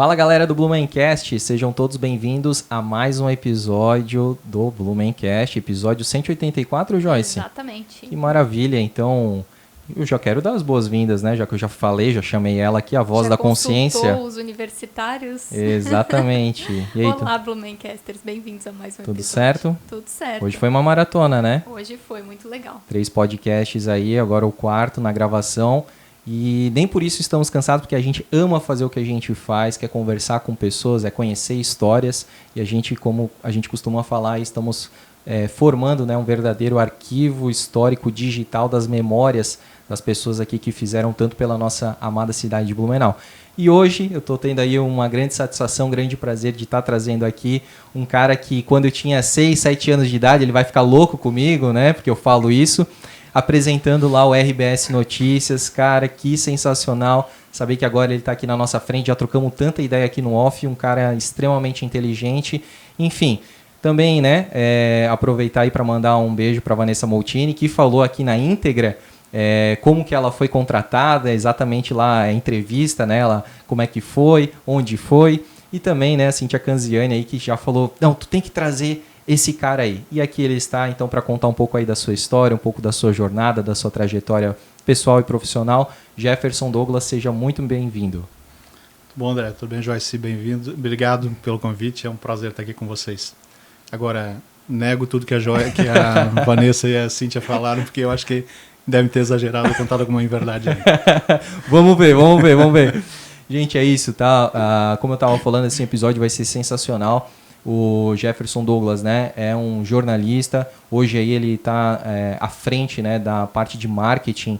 Fala galera do Blumencast, sejam todos bem-vindos a mais um episódio do Blumencast, episódio 184, Joyce? Exatamente. Que maravilha, então eu já quero dar as boas-vindas, né? Já que eu já falei, já chamei ela aqui, a voz da consciência. Já consultou os universitários? Exatamente. E aí, Olá, Blumencasters, bem-vindos a mais um tudo episódio. certo? Tudo certo. Hoje foi uma maratona, né? Hoje foi muito legal. 3 podcasts aí, agora o 4º na gravação. E nem por isso estamos cansados, porque a gente ama fazer o que a gente faz, que é conversar com pessoas, é conhecer histórias. E a gente, como a gente costuma falar, estamos formando, né, um verdadeiro arquivo histórico digital das memórias das pessoas aqui que fizeram tanto pela nossa amada cidade de Blumenau. E hoje eu estou tendo aí uma grande satisfação, um grande prazer de estar trazendo aqui um cara que quando eu tinha 6, 7 anos de idade, ele vai ficar louco comigo, né, porque eu falo isso. Apresentando lá o RBS Notícias, cara, que sensacional saber que agora ele está aqui na nossa frente, já trocamos tanta ideia aqui no off, um cara extremamente inteligente, enfim, também, né, aproveitar aí para mandar um beijo para Vanessa Moltini, que falou aqui na íntegra como que ela foi contratada, exatamente lá a entrevista, né, ela, como é que foi, onde foi, e também, né, a Cíntia Canziani aí que já falou, não, tu tem que trazer esse cara aí. E aqui ele está, então, para contar um pouco aí da sua história, um pouco da sua jornada, da sua trajetória pessoal e profissional. Jefferson Douglas, seja muito bem-vindo. Bom, André, tudo bem, Joyce? Bem-vindo. Obrigado pelo convite, é um prazer estar aqui com vocês. Agora, nego tudo que a Vanessa e a Cíntia falaram, porque eu acho que devem ter exagerado ou contado alguma inverdade aí. Vamos ver. Gente, é isso, tá? Como eu estava falando, esse episódio vai ser sensacional. O Jefferson Douglas, né, é um jornalista, hoje aí ele está à frente, né, da parte de marketing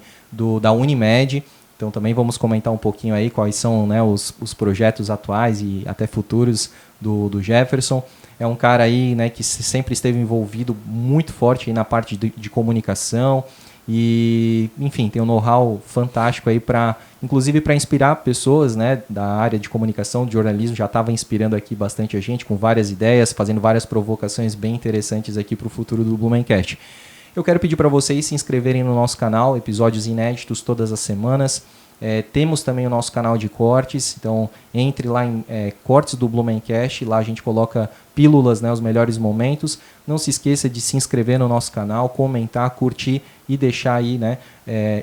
da Unimed, então também vamos comentar um pouquinho aí quais são, né, os projetos atuais e até futuros do Jefferson. É um cara aí, né, que sempre esteve envolvido muito forte aí na parte de comunicação e, enfim, tem um know-how fantástico aí inclusive para inspirar pessoas, né, da área de comunicação, de jornalismo, já estava inspirando aqui bastante a gente com várias ideias, fazendo várias provocações bem interessantes aqui para o futuro do Blumencast. Eu quero pedir para vocês se inscreverem no nosso canal, episódios inéditos todas as semanas. Temos também o nosso canal de cortes, então entre lá em cortes do Blumencast, lá a gente coloca pílulas, né, os melhores momentos. Não se esqueça de se inscrever no nosso canal, comentar, curtir e deixar aí, né,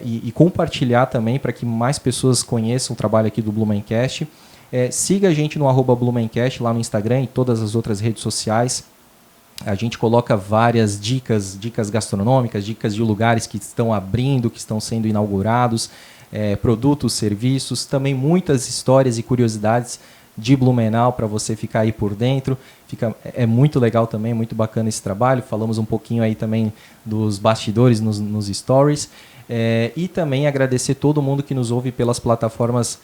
e compartilhar também para que mais pessoas conheçam o trabalho aqui do Blumencast. Siga a gente no @Blumencast lá no Instagram e todas as outras redes sociais. A gente coloca várias dicas gastronômicas, dicas de lugares que estão abrindo, que estão sendo inaugurados, produtos, serviços, também muitas histórias e curiosidades de Blumenau para você ficar aí por dentro. É muito legal também, muito bacana esse trabalho. Falamos um pouquinho aí também dos bastidores nos stories. E também agradecer todo mundo que nos ouve pelas plataformas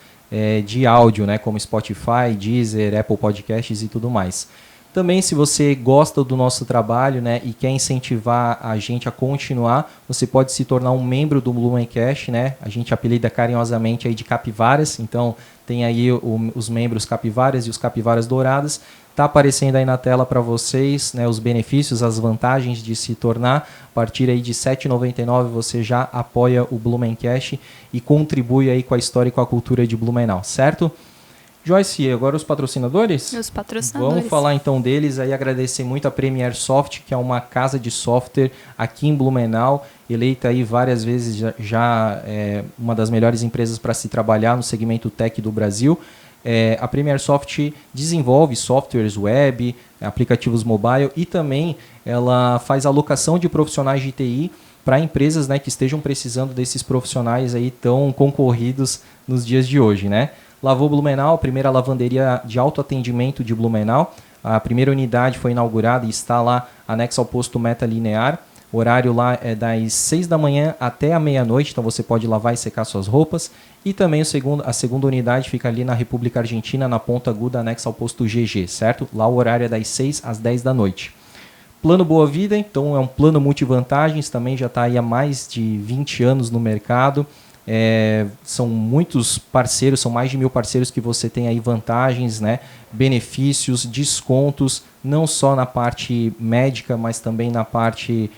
de áudio, né, como Spotify, Deezer, Apple Podcasts e tudo mais. Também, se você gosta do nosso trabalho, né, e quer incentivar a gente a continuar, você pode se tornar um membro do Blumencast, né? A gente apelida carinhosamente aí de capivaras, então tem aí os membros capivaras e os capivaras douradas. Está aparecendo aí na tela para vocês, né, os benefícios, as vantagens de se tornar. A partir aí de R$ 7,99 você já apoia o Blumencast e contribui aí com a história e com a cultura de Blumenau, certo? Joyce, agora os patrocinadores? Os patrocinadores. Vamos falar então deles, aí agradecer muito a Premier Soft, que é uma casa de software aqui em Blumenau, eleita aí várias vezes já uma das melhores empresas para se trabalhar no segmento tech do Brasil. A Premier Soft desenvolve softwares web, aplicativos mobile e também ela faz alocação de profissionais de TI para empresas, né, que estejam precisando desses profissionais aí tão concorridos nos dias de hoje, né? Lavô Blumenau, primeira lavanderia de autoatendimento de Blumenau. A primeira unidade foi inaugurada e está lá anexa ao posto Meta Linear. O horário lá é das 6 da manhã até a meia-noite, então você pode lavar e secar suas roupas. E também a segunda unidade fica ali na República Argentina, na Ponta Aguda, anexa ao posto GG, certo? Lá o horário é das 6 às 10 da noite. Plano Boa Vida, então é um plano multivantagens, também já está aí há mais de 20 anos no mercado. São muitos parceiros, são mais de 1.000 parceiros que você tem aí vantagens, né? Benefícios, descontos, não só na parte médica, mas também na parte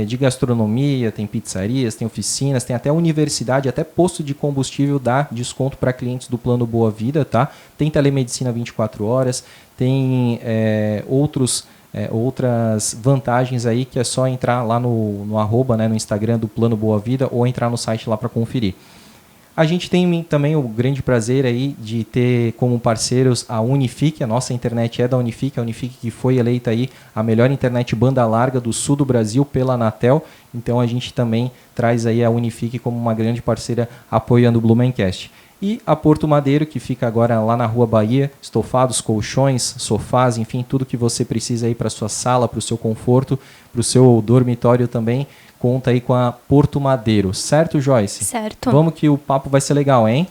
de gastronomia, tem pizzarias, tem oficinas, tem até universidade, até posto de combustível dá desconto para clientes do Plano Boa Vida, tá? Tem telemedicina 24 horas, tem outras vantagens aí que é só entrar lá no arroba, né, no Instagram do Plano Boa Vida ou entrar no site lá para conferir. A gente tem também o grande prazer aí de ter como parceiros a Unifique, a nossa internet é da Unifique, a Unifique que foi eleita aí a melhor internet banda larga do sul do Brasil pela Anatel, então a gente também traz aí a Unifique como uma grande parceira apoiando o Blumencast. E a Porto Madeiro, que fica agora lá na Rua Bahia, estofados, colchões, sofás, enfim, tudo que você precisa aí para sua sala, para o seu conforto, para o seu dormitório também, conta aí com a Porto Madeiro. Certo, Joyce? Certo. Vamos que o papo vai ser legal, hein?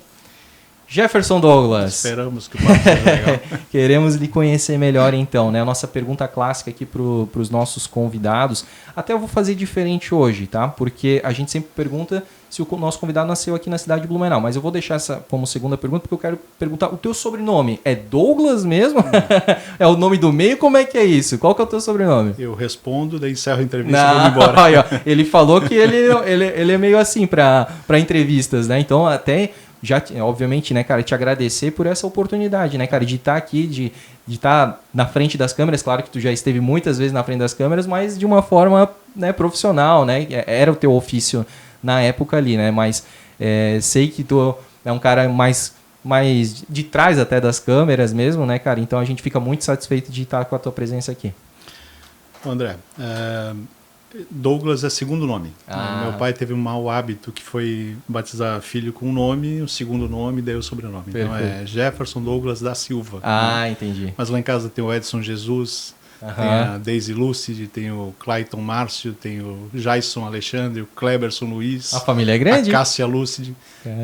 Jefferson Douglas. Esperamos que o papo seja legal. Queremos lhe conhecer melhor então, né? A nossa pergunta clássica aqui para os nossos convidados. Até eu vou fazer diferente hoje, tá? Porque a gente sempre pergunta se o nosso convidado nasceu aqui na cidade de Blumenau. Mas eu vou deixar essa como segunda pergunta, porque eu quero perguntar, o teu sobrenome é Douglas mesmo? É o nome do meio? Como é que é isso? Qual que é o teu sobrenome? Eu respondo, daí encerro a entrevista e vou embora. Aí, ó, ele falou que ele é meio assim para entrevistas, né? Então até... Já, obviamente, né, cara, te agradecer por essa oportunidade, né, cara, de estar aqui, de estar na frente das câmeras. Claro que tu já esteve muitas vezes na frente das câmeras, mas de uma forma, né, profissional, né, era o teu ofício na época ali, né, mas sei que tu é um cara mais de trás até das câmeras mesmo, né, cara, então a gente fica muito satisfeito de estar com a tua presença aqui. André, Douglas é segundo nome. Meu pai teve um mau hábito que foi batizar filho com um nome, o segundo nome, daí o sobrenome. Perfeito. Então é Jefferson Douglas da Silva. Ah, entendi. Mas lá em casa tem o Edson Jesus, tem a Daisy Lucid, tem o Clayton Márcio, tem o Jason Alexandre, o Kleberson Luiz. A família é grande? A Cássia Lucid.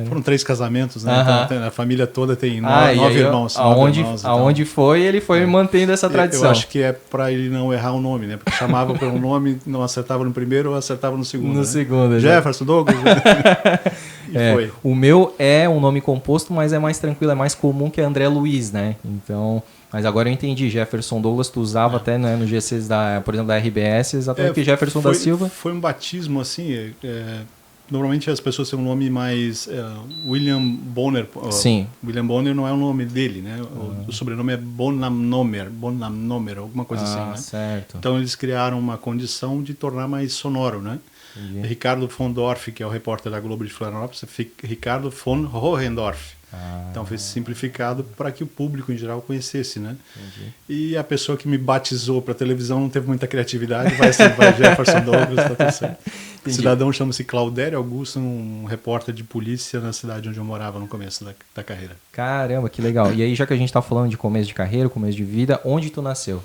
Foram 3 casamentos, né? Então a família toda tem 9 irmãos. Aonde foi, ele foi mantendo essa tradição. Eu acho que é para ele não errar o nome, né? Porque chamava pelo nome, não acertava no primeiro ou acertava no segundo. No segundo, Jefferson, Douglas. Foi. O meu é um nome composto, mas é mais tranquilo, é mais comum que André Luiz, né? Então... Mas agora eu entendi, Jefferson Douglas, tu usava até, né, no GCs, por exemplo, da RBS, exatamente que Jefferson da Silva. Foi um batismo, assim, normalmente as pessoas têm um nome mais... William Bonner. Sim. William Bonner não é o nome dele, né? O sobrenome é Bonamnomer, alguma coisa assim, né? Certo. Então eles criaram uma condição de tornar mais sonoro, né? Entendi. Ricardo von Dorf, que é o repórter da Globo de Florianópolis, Ricardo von Hohendorf. Então foi simplificado para que o público em geral conhecesse, né? Entendi. E a pessoa que me batizou para televisão não teve muita criatividade, vai Jefferson Douglas, tá tudo certo. O cidadão chama-se Claudério Augusto, um repórter de polícia na cidade onde eu morava no começo da carreira. Caramba, que legal. E aí, já que a gente tá falando de começo de carreira, começo de vida, onde tu nasceu?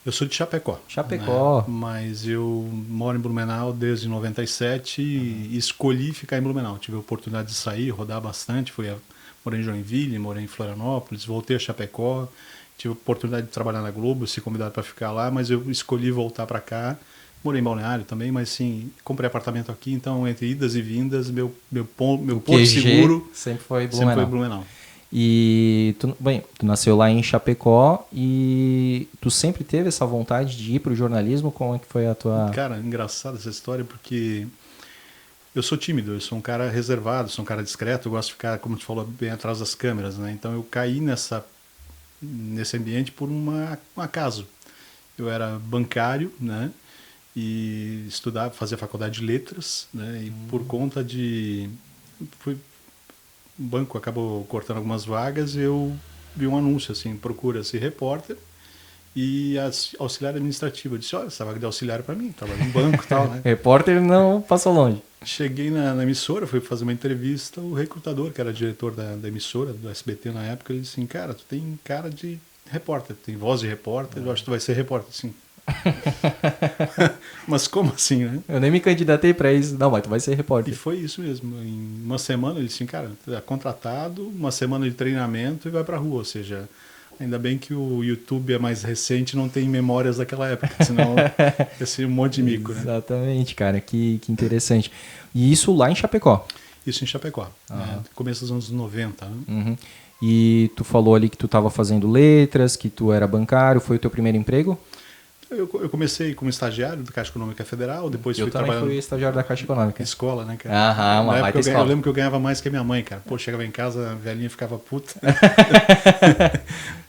Eu sou de Chapecó. Chapecó. Né? Mas eu moro em Blumenau desde 97 e escolhi ficar em Blumenau. Tive a oportunidade de sair, rodar bastante, morei em Joinville, morei em Florianópolis, voltei a Chapecó, tive a oportunidade de trabalhar na Globo, ser convidado para ficar lá, mas eu escolhi voltar para cá. Morei em Balneário também, mas sim, comprei apartamento aqui, então entre idas e vindas, meu porto seguro sempre foi Blumenau. Blumenau. E tu nasceu lá em Chapecó e tu sempre teve essa vontade de ir para o jornalismo? Como é que foi a tua... Cara, engraçada essa história, porque eu sou tímido, eu sou um cara reservado, sou um cara discreto, eu gosto de ficar, como tu falou, bem atrás das câmeras, né? Então eu caí nesse ambiente por um acaso. Eu era bancário, né? E estudava, fazia faculdade de letras, né? E por conta o banco acabou cortando algumas vagas, eu vi um anúncio assim, procura-se repórter e auxiliar administrativo. Eu disse, olha, essa vaga de auxiliar para mim, trabalho no banco e tal, né? Repórter não passou longe. Cheguei na emissora, fui fazer uma entrevista, o recrutador, que era diretor da emissora, do SBT na época, ele disse assim, cara, tu tem cara de repórter, tem voz de repórter, eu acho que tu vai ser repórter, sim. Mas como assim, né? Eu nem me candidatei para isso. Não, mas tu vai ser repórter. E foi isso mesmo. Em uma semana ele disse, cara, tá contratado, uma semana de treinamento e vai pra rua. Ou seja, ainda bem que o YouTube é mais recente, não tem memórias daquela época, senão ia ser um monte de mico, né? Exatamente, cara. Que interessante. E isso lá em Chapecó? Isso em Chapecó, né? Começo dos anos 90, né? Uhum. E tu falou ali que tu estava fazendo letras, que tu era bancário, foi o teu primeiro emprego? Eu comecei como estagiário da Caixa Econômica Federal, depois Eu fui também trabalhando fui estagiário da Caixa Econômica. na escola, né, cara? Aham, uma Na baita época escola. eu lembro que eu ganhava mais que a minha mãe, cara. Pô, chegava em casa, a velhinha ficava puta.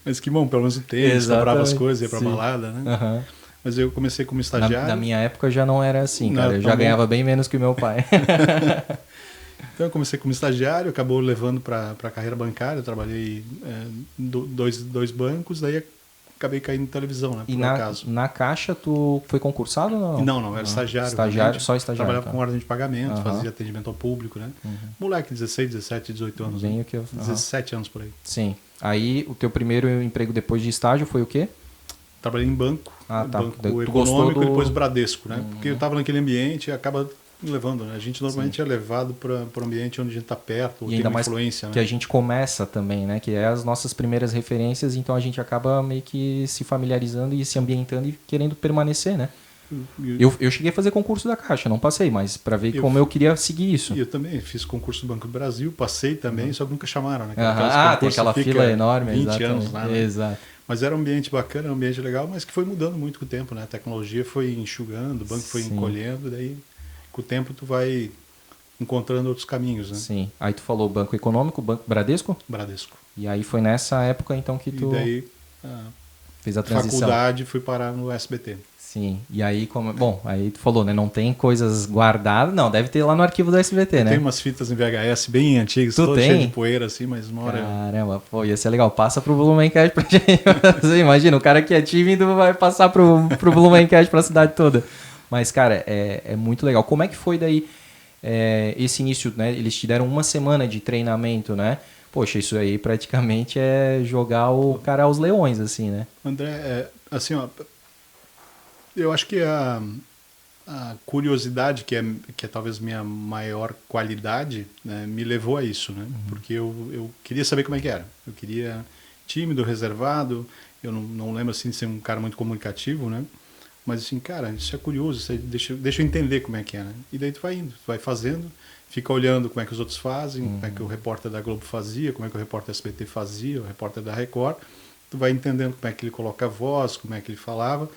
Mas que bom, pelo menos o tênis, comprava as coisas, ia pra balada, né? Aham. Mas eu comecei como estagiário. Na minha época já não era assim, Não, cara. Eu já também. ganhava bem menos que o meu pai. Então eu comecei como estagiário, acabou levando para a carreira bancária, eu trabalhei dois bancos, daí acabei caindo em televisão, né, E por acaso. na Caixa tu foi concursado ou não? Não, era estagiário. Estagiário, realmente. só estagiário. Trabalhava Tá. com ordem de pagamento, Aham. fazia atendimento ao público, né? Moleque, 16, 17, 18 anos. Bem né? o que eu... aham. 17 anos por aí. Sim. Aí o teu primeiro emprego depois de estágio foi o quê? Trabalhei em banco, Ah, tá. banco Tu gostou econômico do- e depois Bradesco, né? Porque eu estava naquele ambiente e acaba me levando, né? A gente normalmente é levado para um ambiente onde a gente está perto, ou E tem ainda uma mais influência, que né? a gente começa também, né? Que é as nossas primeiras referências, então a gente acaba meio que se familiarizando e se ambientando e querendo permanecer, né? Eu cheguei a fazer concurso da Caixa, não passei, mas para ver Eu- como eu queria seguir isso. E eu também fiz concurso do Banco do Brasil, passei também, só que nunca chamaram, né? Aham. Aqueles Ah, tem concursos aquela que fica fila enorme, 20 exatamente. anos lá, né? Exato. Mas era um ambiente bacana, um ambiente legal, mas que foi mudando muito com o tempo, né? A tecnologia foi enxugando, o banco foi Sim. encolhendo, daí com o tempo tu vai encontrando outros caminhos, né? Sim. Aí tu falou Banco Econômico, Banco Bradesco, Bradesco. e aí foi nessa época então que tu E daí a fez a transição. faculdade fui parar no SBT. Sim. E aí bom, aí tu falou, né, não tem coisas guardadas, não, deve ter lá no arquivo do SBT, né? Tem umas fitas em VHS bem antigas, Tu todas tem? cheias de poeira assim, mas uma hora... Caramba, pô, ia ser legal. Passa pro Volumencast pra gente. Você imagina, o cara que é tímido vai passar pro Volumencast pra cidade toda. Mas, cara, é muito legal. Como é que foi daí esse início, né? Eles te deram uma semana de treinamento, né? Poxa, isso aí praticamente é jogar o cara aos leões, assim, né? André, assim, ó, eu acho que a curiosidade, que é talvez minha maior qualidade, né, me levou a isso, né? Porque eu queria saber como é que era. Eu queria tímido, reservado, eu não lembro assim de ser um cara muito comunicativo, né? Mas assim, cara, isso é curioso, isso aí deixa eu entender como é que é, né? E daí tu vai indo, tu vai fazendo, fica olhando como é que os outros fazem, como é que o repórter da Globo fazia, como é que o repórter da SBT fazia, o repórter da Record, tu vai entendendo como é que ele coloca a voz, como é que ele falava,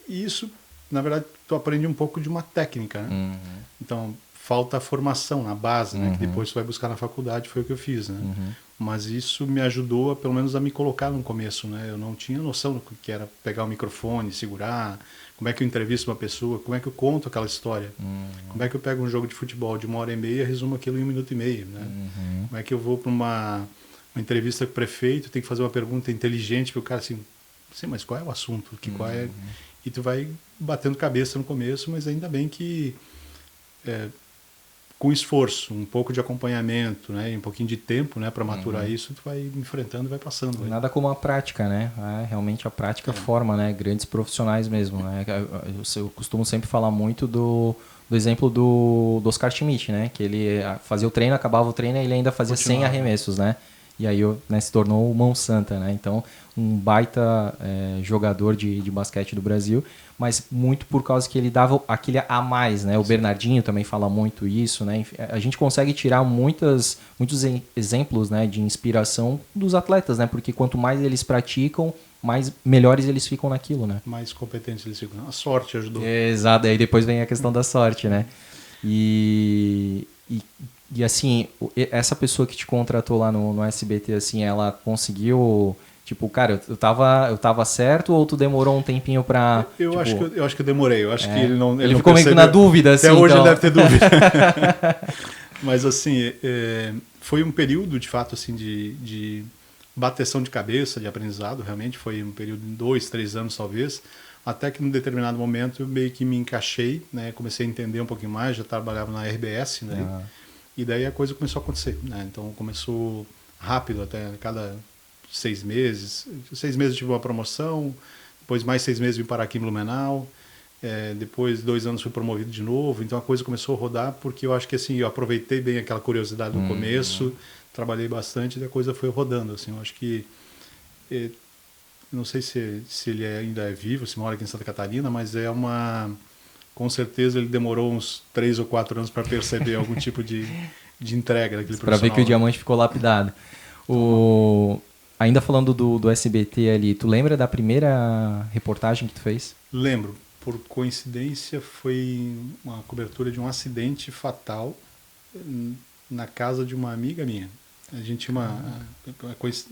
e isso, na verdade, tu aprende um pouco de uma técnica, né? Então, falta a formação na base, né? Que depois tu vai buscar na faculdade, foi o que eu fiz, né? Mas isso me ajudou, pelo menos, a me colocar no começo, né? Eu não tinha noção do que era pegar o microfone, segurar, como é que eu entrevisto uma pessoa, como é que eu conto aquela história, como é que eu pego um jogo de futebol de 1h30 e resumo aquilo em 1 minuto e meio, né? Como é que eu vou para uma entrevista com o prefeito, tem que fazer uma pergunta inteligente para o cara assim, sim, mas qual é o assunto? Qual é? E tu vai batendo cabeça no começo, mas ainda bem que com esforço, um pouco de acompanhamento, né, e um pouquinho de tempo, né, para maturar isso, tu vai enfrentando e vai passando. Né? Nada como a prática, né? Realmente a prática forma, né? Grandes profissionais mesmo, né? Eu costumo sempre falar muito do exemplo do Oscar Schmidt, né? Que ele fazia o treino, acabava o treino e ele ainda fazia 100 arremessos, né? E aí se tornou o mão santa, né? Então, um baita jogador de basquete do Brasil, mas muito por causa que ele dava aquele a mais, né? O Bernardinho também fala muito isso, né? A gente consegue tirar muitos exemplos, né, de inspiração dos atletas, né? Porque quanto mais eles praticam, mais melhores eles ficam naquilo, né? Mais competentes eles ficam. A sorte ajudou. Exato, aí depois vem a questão da sorte, né? E assim, essa pessoa que te contratou lá no SBT, assim, ela conseguiu, tipo, cara, eu tava certo ou tu demorou um tempinho pra... Eu acho que eu demorei, eu acho que ele não Ele ficou meio na dúvida, assim. Até hoje então... ele deve ter dúvida. Mas assim, foi um período, de fato, assim, de bateção de cabeça, de aprendizado, realmente, foi um período de 2, 3 anos, talvez, até que num determinado momento eu meio que me encaixei, né, comecei a entender um pouquinho mais, já trabalhava na RBS, né, e daí a coisa começou a acontecer, né, então começou rápido, até cada 6 meses, 6 meses eu tive uma promoção, depois mais 6 meses vim parar aqui em Blumenau, depois 2 anos fui promovido de novo, então a coisa começou a rodar, porque eu acho que assim, eu aproveitei bem aquela curiosidade no começo, trabalhei bastante e a coisa foi rodando, assim, eu acho que não sei se ele ainda é vivo, se mora aqui em Santa Catarina, mas com certeza ele demorou uns 3 ou 4 anos para perceber algum tipo de de entrega daquele Pra ver que o diamante ficou lapidado. Ainda falando do SBT ali, tu lembra da primeira reportagem que tu fez? Lembro. Por coincidência, foi uma cobertura de um acidente fatal na casa de uma amiga minha. A gente tinha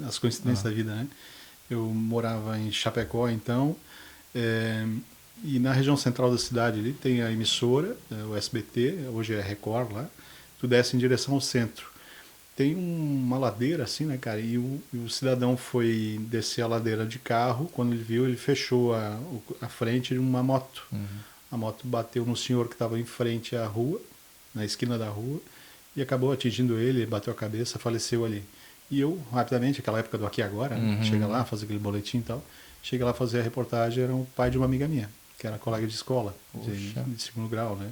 as coincidências da vida, né? Eu morava em Chapecó, então, e na região central da cidade ali tem a emissora, o SBT, hoje é Record lá, tu desce em direção ao centro. Tem uma ladeira assim, né, cara? E o cidadão foi descer a ladeira de carro, quando ele viu, ele fechou a frente de uma moto. A moto bateu no senhor que estava em frente à rua, na esquina da rua, e acabou atingindo ele, bateu a cabeça, faleceu ali. E eu, rapidamente, aquela época do Aqui e Agora, né? Chega lá, faz aquele boletim e tal, chega lá fazer a reportagem, era o pai de uma amiga minha, que era colega de escola, de segundo grau, né?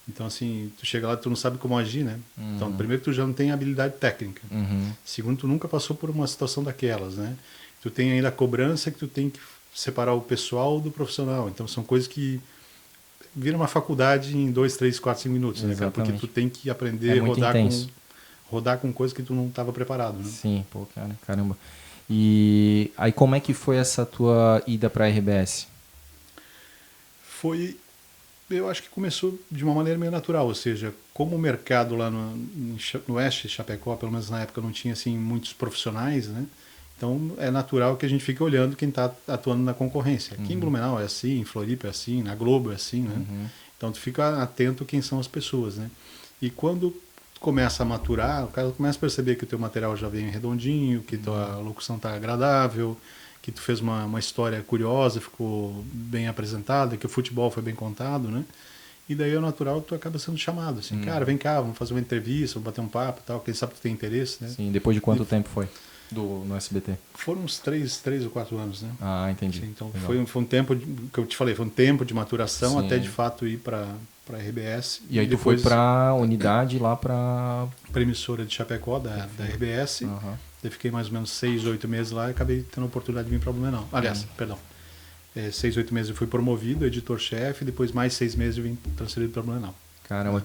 Então, assim, tu chega lá, tu não sabe como agir, né? Então, primeiro, tu já não tem habilidade técnica. Segundo, tu nunca passou por uma situação daquelas, né? Tu tem ainda a cobrança que tu tem que separar o pessoal do profissional. Então, são coisas que viram uma faculdade em 2, 3, 4, 5 minutos, né, cara? Porque tu tem que aprender a rodar com coisas que tu não estava preparado, né? Sim, pô, cara, caramba. E aí, como é que foi essa tua ida para a RBS? Eu acho que começou de uma maneira meio natural, ou seja, como o mercado lá no oeste de Chapecó, pelo menos na época, não tinha assim muitos profissionais, né? Então é natural que a gente fique olhando quem está atuando na concorrência. Aqui em Blumenau é assim, em Floripa é assim, na Globo é assim, né? Então tu fica atento quem são as pessoas, né? E quando começa a maturar, o cara começa a perceber que o teu material já vem redondinho, que tua locução está agradável, que tu fez uma história curiosa, ficou bem apresentada, que o futebol foi bem contado, né? E daí é natural tu acaba sendo chamado, assim, cara, vem cá, vamos fazer uma entrevista, vamos bater um papo e tal, quem sabe tu tem interesse, né? Sim, depois de quanto tempo foi no SBT? Foram uns 3 ou 4 anos, né? Ah, entendi. Sim, então foi um tempo, que eu te falei, foi um tempo de maturação. Sim. Até de fato ir para a RBS. E aí tu foi para a unidade lá para a emissora de Chapecó, da RBS. Eu fiquei mais ou menos 6, 8 meses lá e acabei tendo a oportunidade de vir para Blumenau. Aliás, perdão. 6, 8 meses eu fui promovido, editor-chefe, depois mais 6 meses eu vim transferido para Blumenau. Caramba,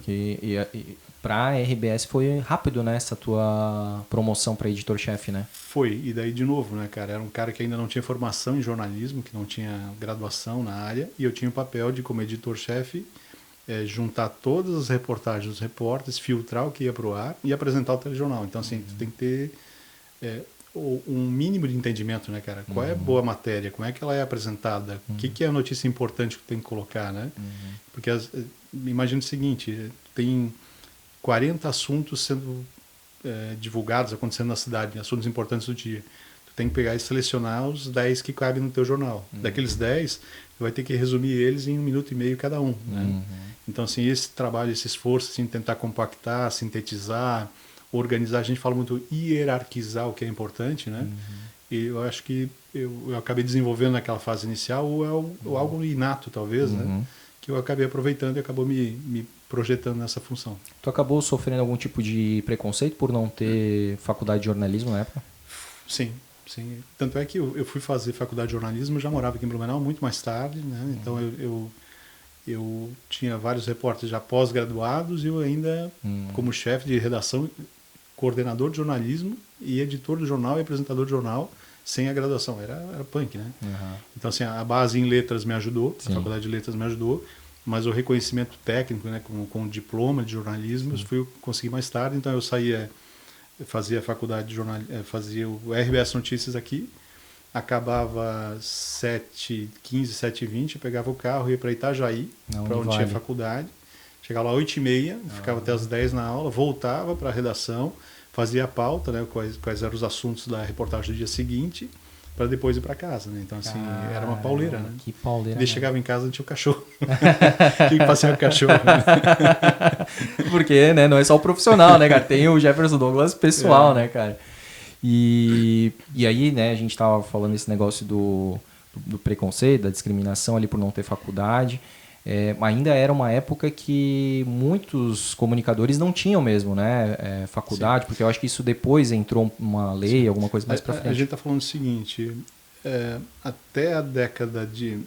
para a RBS foi rápido, né, essa tua promoção para editor-chefe, né? Foi, e daí de novo, né, cara, era um cara que ainda não tinha formação em jornalismo, que não tinha graduação na área, e eu tinha o papel de, como editor-chefe, juntar todas as reportagens dos repórteres, filtrar o que ia para o ar e apresentar o telejornal. Então, assim, tu tem que ter um mínimo de entendimento, né, cara? Qual é a boa matéria? Como é que ela é apresentada? O que é a notícia importante que tu tem que colocar, né? Porque imagina o seguinte, tem 40 assuntos sendo divulgados, acontecendo na cidade, assuntos importantes do dia. Tu tem que pegar e selecionar os 10 que cabem no teu jornal. Daqueles 10, tu vai ter que resumir eles em 1 minuto e meio cada um, né? Então, assim, esse trabalho, esse esforço, assim, tentar compactar, sintetizar, organizar, a gente fala muito hierarquizar o que é importante, né? E eu acho que eu acabei desenvolvendo naquela fase inicial ou algo inato, talvez, né? Que eu acabei aproveitando e acabou me projetando nessa função. Tu acabou sofrendo algum tipo de preconceito por não ter faculdade de jornalismo na época? Sim. Tanto é que eu fui fazer faculdade de jornalismo, já morava aqui em Blumenau muito mais tarde, né? Então eu tinha vários repórteres já pós-graduados e eu ainda, como chefe de redação, coordenador de jornalismo e editor do jornal e apresentador do jornal, sem a graduação. Era punk, né? Então, assim, a base em letras me ajudou, a faculdade de letras me ajudou, mas o reconhecimento técnico, né, com diploma de jornalismo, eu consegui mais tarde. Então, eu saía, fazia a faculdade de jornalismo, fazia o RBS Notícias aqui, acabava 7h15, 7h20, pegava o carro, ia para Itajaí, para onde tinha faculdade, chegava lá 8h30, ficava até as 10 na aula, voltava para a redação, fazia a pauta, né, quais eram os assuntos da reportagem do dia seguinte, para depois ir para casa, né? Então, assim, era uma pauleira, né? Que pauleira. Daí chegava em casa e tinha o cachorro. Tinha que passear o cachorro. Porque, né, não é só o profissional, né, cara? Tem o Jefferson Douglas pessoal, né, cara? E aí, né, a gente tava falando esse negócio do preconceito, da discriminação ali por não ter faculdade. Ainda era uma época que muitos comunicadores não tinham mesmo, né, faculdade, porque eu acho que isso depois entrou uma lei, alguma coisa mais pra frente. A gente está falando o seguinte, até a década de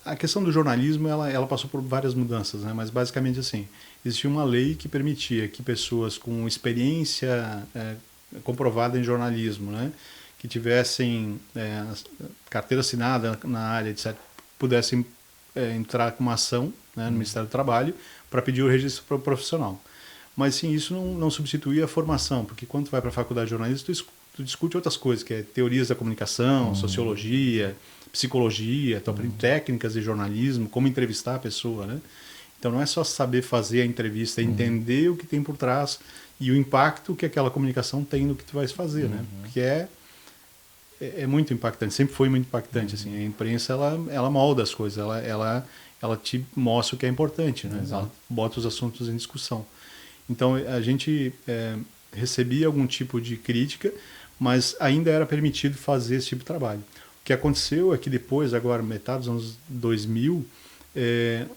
A questão do jornalismo, ela passou por várias mudanças, né? Mas basicamente assim, existia uma lei que permitia que pessoas com experiência comprovada em jornalismo, né? Que tivessem carteira assinada na área, etc., pudessem entrar com uma ação, né, no Ministério do Trabalho para pedir o registro profissional. Mas sim, isso não substituía a formação, porque quando tu vai para a faculdade de jornalismo, tu discute outras coisas, que é teorias da comunicação, sociologia, psicologia, tu aprende técnicas de jornalismo, como entrevistar a pessoa, né? Então não é só saber fazer a entrevista, é entender o que tem por trás e o impacto que aquela comunicação tem no que tu vai fazer, né? Porque é muito impactante, sempre foi muito impactante, assim. A imprensa, ela molda as coisas, ela te mostra o que é importante, né? Ela bota os assuntos em discussão. Então a gente recebia algum tipo de crítica, mas ainda era permitido fazer esse tipo de trabalho. O que aconteceu é que depois, agora metade dos anos 2000,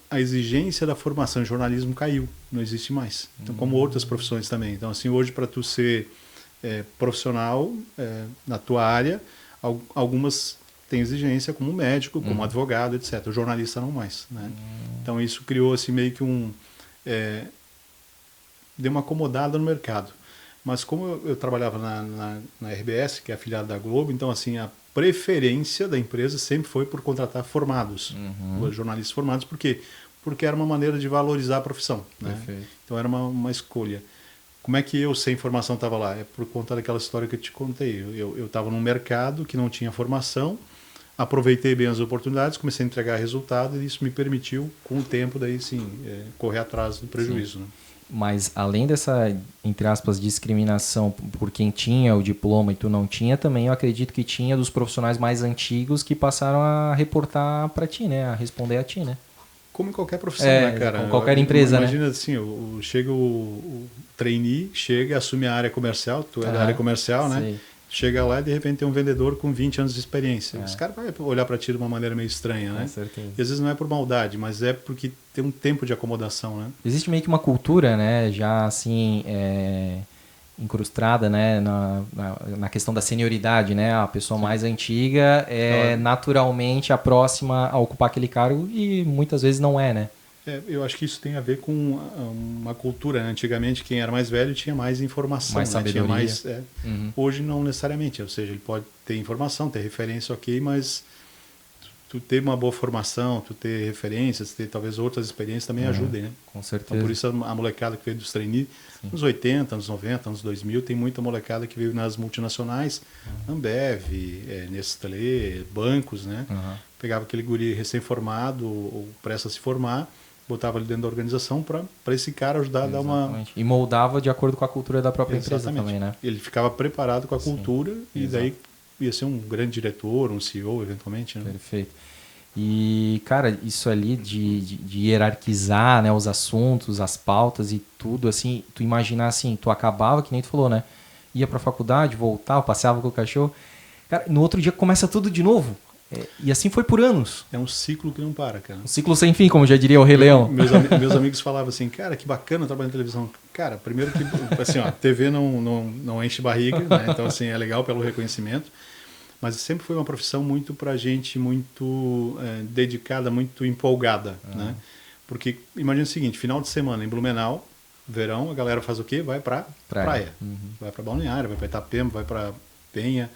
a exigência da formação em jornalismo caiu, não existe mais. Então, como outras profissões também. Então, assim, hoje para tu ser profissional na tua área, algumas têm exigência como médico, como advogado, etc. O jornalista não mais, né? Então isso criou assim meio que deu uma acomodada no mercado. Mas como eu trabalhava na RBS, que é afiliada da Globo, então assim a preferência da empresa sempre foi por contratar formados, jornalistas formados, por quê? Porque era uma maneira de valorizar a profissão, né? Então era uma escolha. Como é que eu, sem formação, estava lá? É por conta daquela história que eu te contei. Eu estava num mercado que não tinha formação, aproveitei bem as oportunidades, comecei a entregar resultado e isso me permitiu, com o tempo, daí sim, correr atrás do prejuízo. Né? Mas além dessa, entre aspas, discriminação por quem tinha o diploma e tu não tinha, também eu acredito que tinha dos profissionais mais antigos que passaram a reportar para ti, né? A responder a ti, né? Como em qualquer profissão, né, cara? Como qualquer empresa, imagina, né? Assim, chega o trainee, assume a área comercial, tu é da área comercial, né? Sim. Chega lá e de repente tem um vendedor com 20 anos de experiência. Esse cara vai olhar para ti de uma maneira meio estranha, né? Com certeza. E às vezes não é por maldade, mas é porque tem um tempo de acomodação, né? Existe meio que uma cultura, né? Já assim, incrustada, né? Na questão da senioridade, né? A pessoa mais antiga é naturalmente a próxima a ocupar aquele cargo e muitas vezes não é, né? Eu acho que isso tem a ver com uma cultura. Antigamente, quem era mais velho tinha mais informação. Mais sabedoria. Tinha mais, Hoje, não necessariamente. Ou seja, ele pode ter informação, ter referência, ok, mas tu ter uma boa formação, tu ter referências, ter talvez outras experiências também ajudem, né? Com certeza. Então, por isso a molecada que veio dos trainees, nos 80, anos 90, anos 2000, tem muita molecada que veio nas multinacionais, Ambev, Nestlé, bancos, né? Pegava aquele guri recém-formado ou prestes a se formar, botava ele dentro da organização para esse cara ajudar a dar uma... E moldava de acordo com a cultura da própria empresa também, né? Ele ficava preparado com a cultura e daí ia ser um grande diretor, um CEO, eventualmente, né? Perfeito. E, cara, isso ali de hierarquizar, né, os assuntos, as pautas e tudo, assim, tu imaginar assim, tu acabava, que nem tu falou, né? Ia pra faculdade, voltava, passeava com o cachorro. Cara, no outro dia começa tudo de novo. E assim foi por anos. É um ciclo que não para, cara. Um ciclo sem fim, como já diria o Rei Leão. Meus amigos falavam assim, cara, que bacana trabalhar na televisão. Cara, primeiro que, assim, ó, TV não enche barriga, né? Então, assim, é legal pelo reconhecimento. Mas sempre foi uma profissão muito pra gente, muito dedicada, muito empolgada, né? Porque, imagina o seguinte, final de semana em Blumenau, verão, a galera faz o quê? Vai pra praia. Vai pra Balneário, vai pra Itapema, vai pra Penha.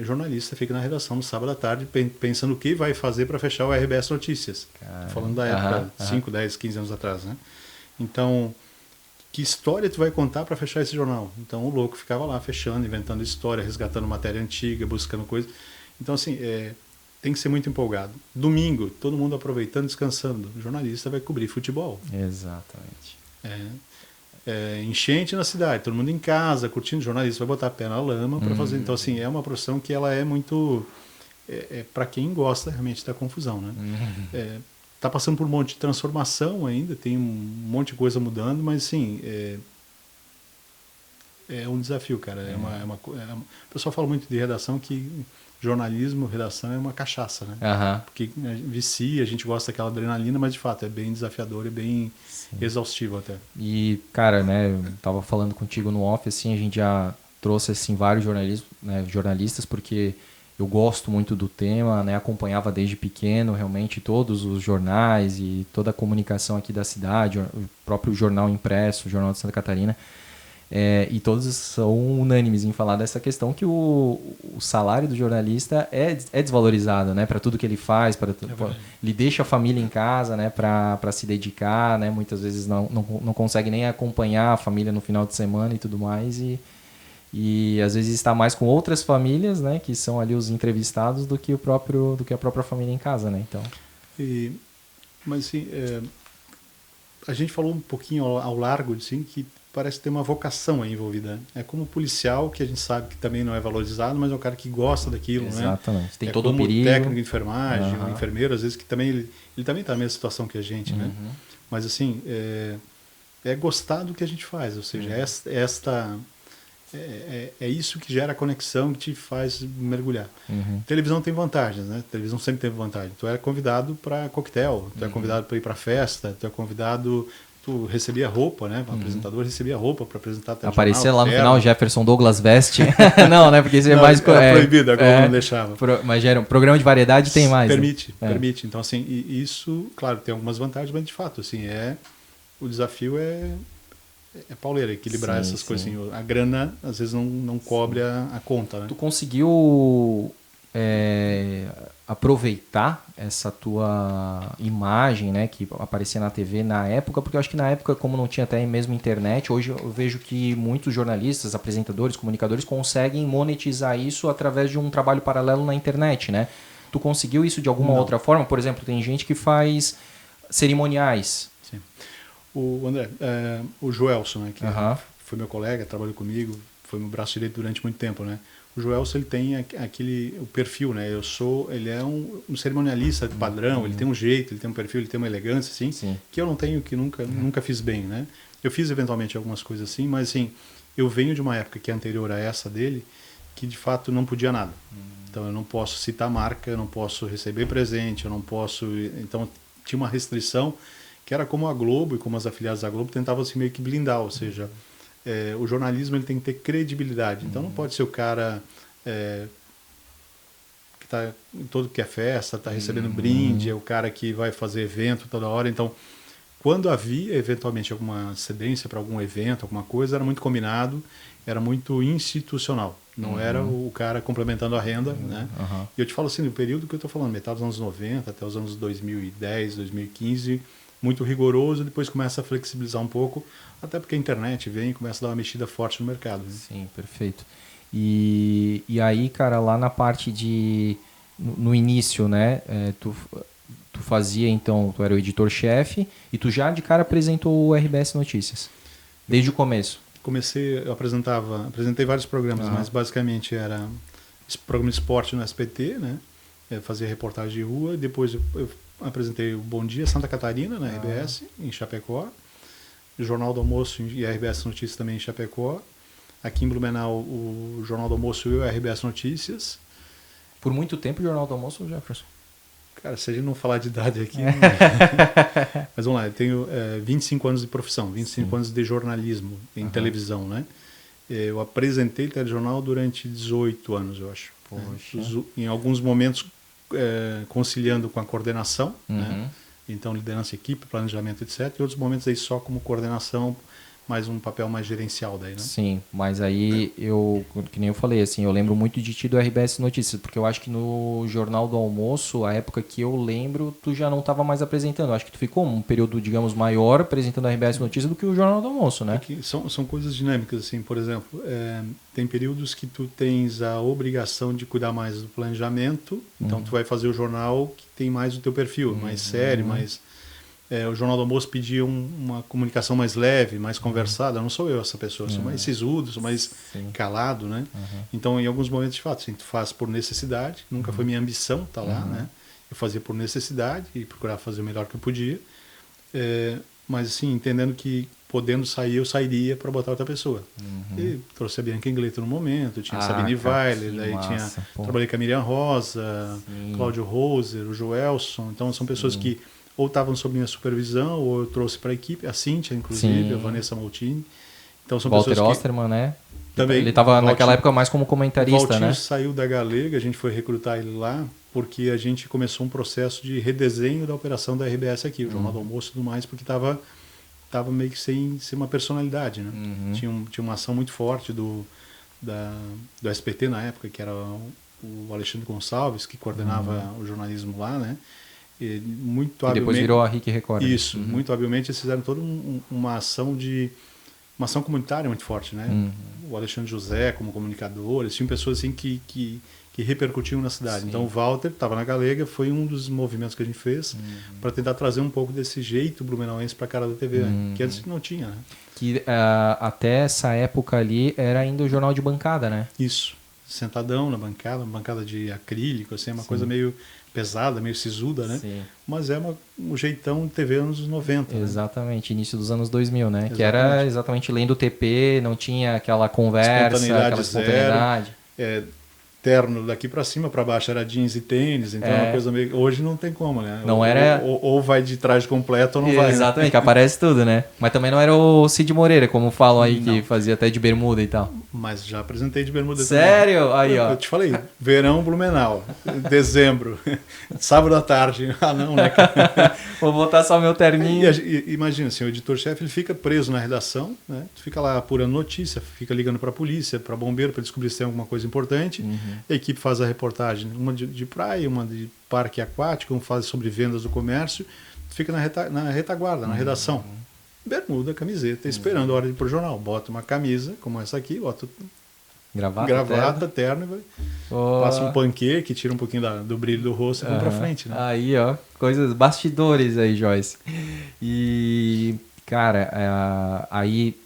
Jornalista fica na redação no sábado à tarde pensando o que vai fazer para fechar o RBS Notícias. Falando da época, 5, 10, 15 anos atrás, né? Então, que história tu vai contar para fechar esse jornal? Então, o louco ficava lá fechando, inventando história, resgatando matéria antiga, buscando coisas. Então, assim, tem que ser muito empolgado. Domingo, todo mundo aproveitando, descansando. O jornalista vai cobrir futebol. Exatamente. Enchente na cidade, todo mundo em casa, curtindo, o jornalista vai botar a pé na lama para fazer. Então, assim, é uma profissão que ela é muito... para quem gosta realmente da confusão, né? Tá passando por um monte de transformação ainda, tem um monte de coisa mudando, mas, assim, é um desafio, cara. O pessoal fala muito de redação, que jornalismo, redação é uma cachaça, né? Porque vicia, a gente gosta daquela adrenalina, mas, de fato, é bem desafiador e bem... exaustivo até. E, cara, né, eu tava falando contigo no off, assim, a gente já trouxe, assim, vários jornalistas, porque eu gosto muito do tema, né? Acompanhava desde pequeno realmente todos os jornais e toda a comunicação aqui da cidade, o próprio jornal impresso, o Jornal de Santa Catarina. E todos são unânimes em falar dessa questão que o salário do jornalista é desvalorizado, né? Para tudo que ele faz, ele deixa a família em casa, né? Para se dedicar, né? Muitas vezes não consegue nem acompanhar a família no final de semana e tudo mais, e às vezes está mais com outras famílias, né? Que são ali os entrevistados do que a própria família em casa, né? Então. Mas assim, a gente falou um pouquinho ao largo, assim, que parece ter uma vocação aí envolvida. É como policial, que a gente sabe que também não é valorizado, mas é um cara que gosta daquilo, né? Exatamente. Tem todo o como perigo. Técnico de enfermagem, um enfermeiro, às vezes, que também ele também está na mesma situação que a gente, né? Mas assim, é gostar do que a gente faz, ou seja, é isso que gera a conexão, que te faz mergulhar. Televisão tem vantagens, né? Televisão sempre teve vantagem. Tu é convidado para coquetel, tu é convidado para ir para festa, tu é convidado... Tu recebia roupa, né? O apresentador recebia roupa para apresentar telejornal. Aparecia lá no final, Jefferson Douglas veste. Não, né? Porque isso é mais... Era proibido, a Globo não deixava. Mas era um programa de variedade, tem mais. Permite. Então, assim, isso, claro, tem algumas vantagens, mas de fato, assim, o desafio é pauleira, equilibrar essas coisas. Assim, a grana, às vezes, não cobre a conta, né? Tu conseguiu aproveitar essa tua imagem, né, que aparecia na TV na época, porque eu acho que na época, como não tinha até mesmo internet, hoje eu vejo que muitos jornalistas, apresentadores, comunicadores conseguem monetizar isso através de um trabalho paralelo na internet, né? Tu conseguiu isso de alguma outra forma? Por exemplo, tem gente que faz cerimoniais. Sim. O André, o Joelson, né, que foi meu colega, trabalhou comigo, foi meu braço direito durante muito tempo, né? O Joelson, ele tem o perfil, né? Ele é um cerimonialista de padrão, ele tem um jeito, ele tem um perfil, ele tem uma elegância, assim, que eu não tenho, que nunca fiz bem, né? Eu fiz eventualmente algumas coisas assim, mas assim, eu venho de uma época que é anterior a essa dele, que de fato não podia nada. Então eu não posso citar marca, eu não posso receber presente, eu não posso... Então tinha uma restrição que era como a Globo e como as afiliadas da Globo tentavam se meio que blindar, ou seja... o jornalismo ele tem que ter credibilidade. Então não pode ser o cara que está em todo que é festa, está recebendo brinde, é o cara que vai fazer evento toda hora. Então, quando havia eventualmente alguma cedência para algum evento, alguma coisa, era muito combinado, era muito institucional. Não era o cara complementando a renda, né? E eu te falo assim, no período que eu estou falando, metade dos anos 90 até os anos 2010, 2015, muito rigoroso, depois começa a flexibilizar um pouco, até porque a internet vem e começa a dar uma mexida forte no mercado. Né? Sim, perfeito. E aí, cara, lá na parte de... No início, né, tu fazia, então, tu era o editor-chefe e tu já de cara apresentou o RBS Notícias, desde o começo. Eu apresentei vários programas, mas basicamente era programa de esporte no SBT, né? Eu fazia reportagem de rua, depois eu apresentei o Bom Dia Santa Catarina, na RBS, em Chapecó, o Jornal do Almoço e a RBS Notícias também em Chapecó, aqui em Blumenau o Jornal do Almoço e a RBS Notícias. Por muito tempo o Jornal do Almoço, Jefferson? Cara, se a gente não falar de idade aqui... Mas vamos lá, eu tenho 25 anos de profissão, 25 anos de jornalismo em televisão, né? Eu apresentei telejornal durante 18 anos, eu acho. Poxa. Em alguns momentos conciliando com a coordenação, né? Então liderança, equipe, planejamento, etc. E outros momentos aí só como coordenação, mais um papel mais gerencial daí, né? Sim, mas aí que nem eu falei, assim, eu lembro muito de ti do RBS Notícias, porque eu acho que no Jornal do Almoço, a época que eu lembro, tu já não estava mais apresentando. Eu acho que tu ficou um período, digamos, maior apresentando a RBS Notícias do que o Jornal do Almoço, né? São coisas dinâmicas, assim, por exemplo, tem períodos que tu tens a obrigação de cuidar mais do planejamento, então tu vai fazer o jornal que tem mais o teu perfil, mais sério, mais... o Jornal do Almoço pedia uma comunicação mais leve, mais conversada. Não sou eu essa pessoa, sou mais sisudo, sou mais calado, né? Então, em alguns momentos, de fato, assim, tu faz por necessidade. Nunca foi minha ambição estar lá, né? Eu fazia por necessidade e procurava fazer o melhor que eu podia. Mas, assim, entendendo que podendo sair, eu sairia para botar outra pessoa. E trouxe a Bianca Ingleto no momento, tinha a Sabine Weiler, daí trabalhei com a Miriam Rosa, Cláudio Roser, o Joelson. Então, são pessoas que ou estavam sob minha supervisão, ou eu trouxe para a equipe, a Cíntia, inclusive, a Vanessa Maltini. Então, são Walter pessoas Osterman, né? Também. Ele estava Valtinho- naquela época mais como O comentarista, Valtinho né? saiu da Galega, a gente foi recrutar ele lá, porque a gente começou um processo de redesenho da operação da RBS aqui, o Jornal do Almoço e tudo mais, porque estava meio que sem uma personalidade, né? Tinha uma ação muito forte do SBT na época, que era o Alexandre Gonçalves, que coordenava o jornalismo lá, né? E muito E depois habilmente- virou a Rick Record. né? Isso, muito habilmente eles fizeram toda uma ação comunitária muito forte, né? O Alexandre José como comunicador, eles tinham pessoas assim que repercutiam na cidade. Sim. Então o Walter estava na Galega, foi um dos movimentos que a gente fez para tentar trazer um pouco desse jeito blumenauense para a cara da TV, né? Que antes não tinha, né? Que até essa época ali era ainda o jornal de bancada, né? Isso, sentadão na bancada, uma bancada de acrílico, assim, uma coisa meio pesada, meio sisuda, né? Sim. Mas é um jeitão de TV anos 90. Né? Exatamente, início dos anos 2000, né? Que Exatamente. era exatamente lendo o TP, não tinha aquela conversa, aquela Zero. espontaneidade. Terno daqui para cima, para baixo era jeans e tênis, então é uma coisa meio... Hoje não tem como, né? Não era... Ou vai de traje completo ou não vai. Exatamente, que aparece tudo, né? Mas também não era o Cid Moreira, como falam aí, que fazia até de bermuda e tal. Mas já apresentei de bermuda Sério? também. Aí, ó. Eu te falei, verão Blumenau, dezembro, sábado à tarde. Ah, não, né, cara? Vou botar só meu terninho. Imagina, assim, o editor-chefe ele fica preso na redação, né? Tu fica lá apurando notícia, fica ligando para a polícia, para bombeiro, para descobrir se tem alguma coisa importante. A equipe faz a reportagem, uma de praia, uma de parque aquático, um faz sobre vendas do comércio. Tu fica na retaguarda, na redação. Bermuda, camiseta, esperando a hora de ir pro jornal. Bota uma camisa, como essa aqui, bota gravata, terno, e passa um panqueque, tira um pouquinho do brilho do rosto e vamos pra frente, né? Aí, ó, coisas, bastidores aí, Joyce. E, cara, aí,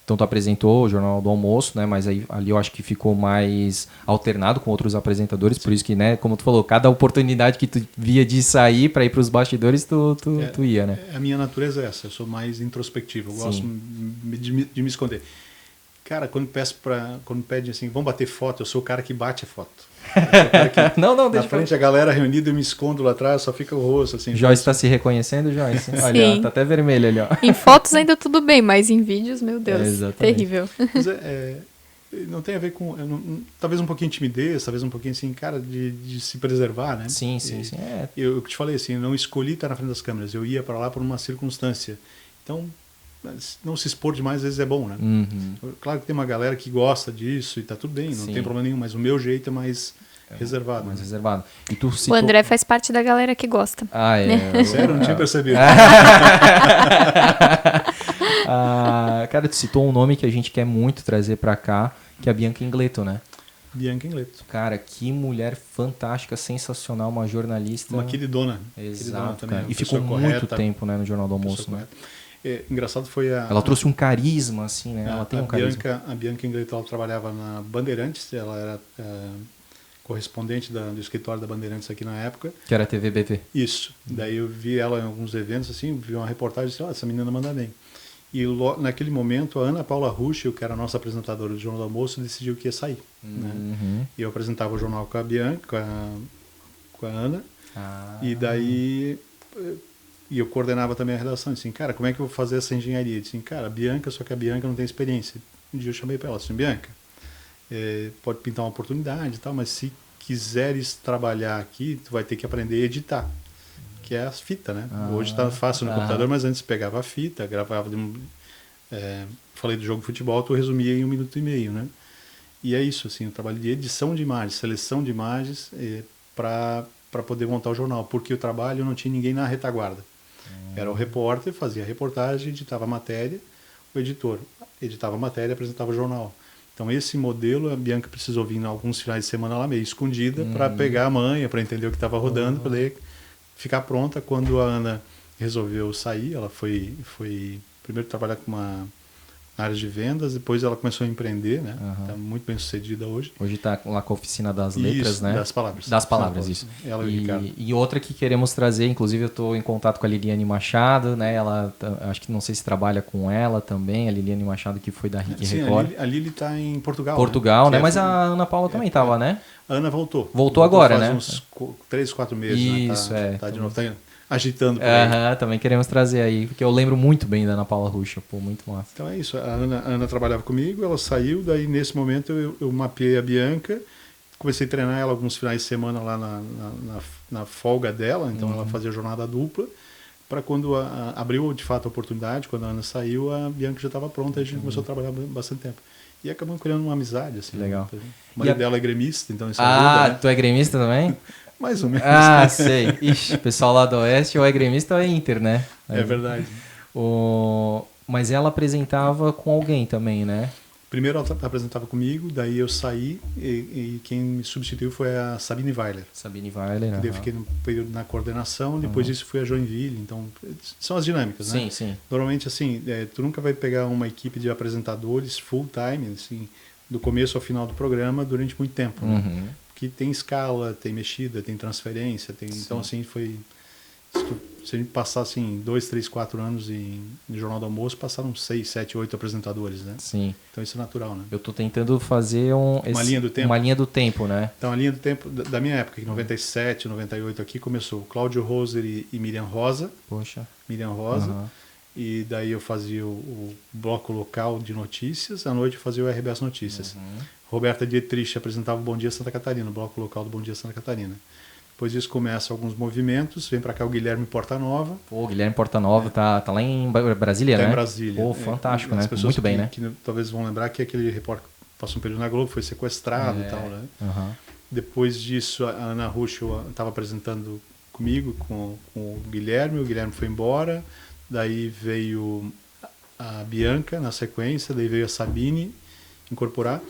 então tu apresentou o Jornal do Almoço, né, mas aí, ali eu acho que ficou mais alternado com outros apresentadores, por isso que, né, como tu falou, cada oportunidade que tu via de sair para ir pros bastidores, tu ia, né? A minha natureza é essa, eu sou mais introspectivo, eu gosto de me esconder. Cara, quando pedem assim, vamos bater foto, eu sou o cara que bate a foto. Eu sou o cara que, não, na deixa frente a galera reunida, eu me escondo lá atrás, só fica o rosto. Assim, Joyce tá se reconhecendo, Joyce? Olha, Sim. tá até vermelho ali, ó. Em fotos ainda tudo bem, mas em vídeos, meu Deus, exatamente. terrível. Mas não tem a ver com... talvez um pouquinho de timidez, talvez um pouquinho assim, cara, de se preservar, né? Sim. Eu te falei assim, eu não escolhi estar na frente das câmeras, eu ia para lá por uma circunstância. Então, não se expor demais às vezes é bom, né? Claro que tem uma galera que gosta disso e tá tudo bem, não tem problema nenhum, mas o meu jeito é mais reservado. Mais né? reservado. E tu O André faz parte da galera que gosta. Ah, é. Sério, não tinha percebido. Cara, tu citou um nome que a gente quer muito trazer pra cá, que é a Bianca Ingleto, né? Bianca Ingleto. Cara, que mulher fantástica, sensacional, uma jornalista. Uma queridona. Exato, também. cara. E ficou muito tempo, né, no Jornal do Almoço. Né? Engraçado foi Ela trouxe um carisma, assim, né? Ela tem um carisma. A Bianca Ingleto, ela trabalhava na Bandeirantes, ela era correspondente do escritório da Bandeirantes aqui na época. Que era a TV BV. Isso. Daí eu vi ela em alguns eventos, assim, vi uma reportagem e disse, essa menina manda bem. E naquele momento, a Ana Paula Ruschel, que era a nossa apresentadora do Jornal do Almoço, decidiu que ia sair. Né? E eu apresentava o jornal com a Bianca, com a Ana, e daí... E eu coordenava também a redação. Assim, cara, como é que eu vou fazer essa engenharia? Eu disse, cara, a Bianca, só que a Bianca não tem experiência. Um dia eu chamei para ela, assim, Bianca, pode pintar uma oportunidade e tal, mas se quiseres trabalhar aqui, tu vai ter que aprender a editar, que é as fitas, né? Hoje está fácil no computador, mas antes pegava a fita, gravava, falei do jogo de futebol, tu resumia em 1 minuto e meio, né? E é isso, assim, o trabalho de edição de imagens, seleção de imagens para poder montar o jornal, porque o trabalho não tinha ninguém na retaguarda. Era o repórter, fazia a reportagem, editava a matéria, o editor editava a matéria, apresentava o jornal. Então esse modelo a Bianca precisou vir em alguns finais de semana lá meio escondida para pegar a manha, para entender o que estava rodando, para ficar pronta quando a Ana resolveu sair. Ela foi primeiro trabalhar com uma área de vendas, depois ela começou a empreender, né? Está muito bem sucedida hoje. Hoje está lá com a oficina das letras, isso, né? Das palavras. Das palavras, isso. Ela e o Ricardo. E outra que queremos trazer, inclusive eu estou em contato com a Liliane Machado, né? Ela, acho que não sei se trabalha com ela também, a Liliane Machado que foi da Rick Record. A Lili está em Portugal. Portugal, né? Mas a Ana Paula também estava, né? A Ana voltou. Voltou agora, faz né? uns 3, 4 meses. Isso, né? Tá de novo. agitando por aí. Aham, também queremos trazer aí, porque eu lembro muito bem da Ana Paula Ruxa, pô, muito massa. Então é isso, a Ana trabalhava comigo, ela saiu, daí nesse momento eu mapeei a Bianca, comecei a treinar ela alguns finais de semana lá na folga dela, então ela fazia jornada dupla, para quando abriu de fato a oportunidade, quando a Ana saiu, a Bianca já estava pronta, a gente começou a trabalhar bastante tempo. E acabamos criando uma amizade, assim. Legal. Né? O marido dela é gremista, então isso Ah, ajuda, né? tu é gremista também? Mais ou menos. Ah, sei. Ixi, pessoal lá do Oeste, ou é gremista ou é Inter, né? É verdade. Mas ela apresentava com alguém também, né? Primeiro ela apresentava comigo, daí eu saí e quem me substituiu foi a Sabine Weiler. Sabine Weiler. Daí eu fiquei um período na coordenação, depois disso fui a Joinville, então são as dinâmicas, né? Sim, sim. Normalmente, assim, tu nunca vai pegar uma equipe de apresentadores full time, assim, do começo ao final do programa durante muito tempo, né? Uhum. Porque tem escala, tem mexida, tem transferência, então assim foi... Se a gente passar assim 2, 3, 4 anos em Jornal do Almoço, passaram 6, 7, 8 apresentadores, né? Sim. Então isso é natural, né? Eu tô tentando fazer Uma linha do tempo. Uma linha do tempo, né? Então a linha do tempo da minha época, em 97, 98 aqui, começou Cláudio Roser e Miriam Rosa. Poxa. Miriam Rosa. Uhum. E daí eu fazia o bloco local de notícias, à noite eu fazia o RBS Notícias. Roberta Dietrich apresentava o Bom Dia Santa Catarina, o bloco local do Bom Dia Santa Catarina. Depois disso começa alguns movimentos, vem para cá o Guilherme Portanova. Pô, o Guilherme Portanova tá lá em Brasília, né? Tá em Brasília. Pô, fantástico, né? As pessoas Muito bem, né? que talvez vão lembrar que aquele repórter passou um período na Globo, foi sequestrado e tal, né? Uhum. Depois disso, a Ana Ruschel estava apresentando comigo, com o Guilherme foi embora, daí veio a Bianca na sequência, daí veio a Sabine incorporar.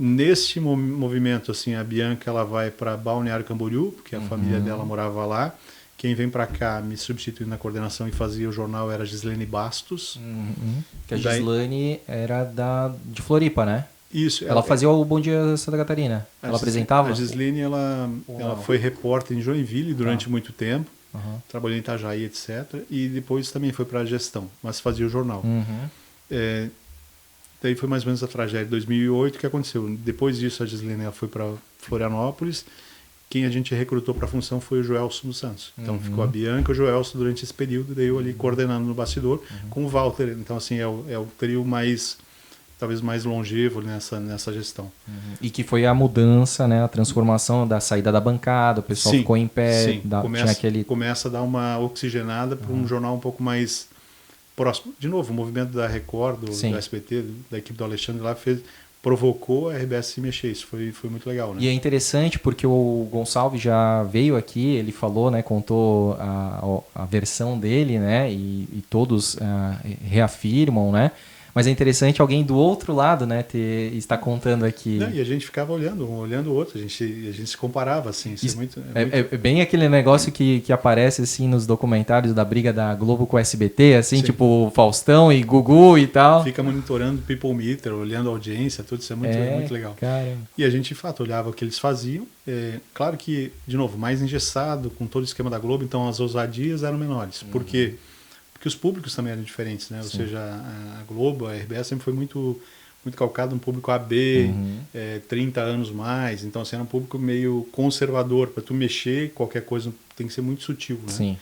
Neste movimento, assim, a Bianca ela vai para Balneário Camboriú, porque a família dela morava lá. Quem vem para cá me substituindo na coordenação e fazia o jornal era a Gislene Bastos. Que a Gislene era de Floripa, né? Isso. Ela fazia o Bom Dia Santa Catarina. Ela apresentava? A Gislene ela foi repórter em Joinville durante muito tempo. Trabalhou em Itajaí, etc. E depois também foi para a gestão, mas fazia o jornal. Daí foi mais ou menos a tragédia de 2008 que aconteceu. Depois disso, a Gislene ela foi para Florianópolis. Quem a gente recrutou para a função foi o Joelson dos Santos. Então ficou a Bianca e o Joelson durante esse período, daí eu ali coordenando no bastidor com o Walter. Então assim, é o trio talvez mais longevo nessa gestão. E que foi a mudança, né, a transformação da saída da bancada, o pessoal ficou em pé, começa a dar uma oxigenada para um jornal um pouco mais próximo. De novo, o movimento da Record, do SBT, da equipe do Alexandre lá, provocou a RBS se mexer. Isso foi muito legal, né? E é interessante porque o Gonçalves já veio aqui, ele falou, né, contou a versão dele, né, e todos reafirmam, né? Mas é interessante alguém do outro lado, né, estar contando aqui. Não, e a gente ficava olhando o outro, a gente se comparava, assim. É bem aquele negócio que aparece, assim, nos documentários da briga da Globo com o SBT, assim, tipo Faustão e Gugu e tal. Fica monitorando o People Meter, olhando a audiência, tudo isso é muito legal. Cara. E a gente, de fato, olhava o que eles faziam. Claro que, de novo, mais engessado, com todo o esquema da Globo, então as ousadias eram menores. Por quê? Porque os públicos também eram diferentes, né? Ou seja, a Globo, a RBS sempre foi muito calcado no público AB, 30 anos mais. Então, assim, era um público meio conservador. Para tu mexer, qualquer coisa tem que ser muito sutil, né? Sim.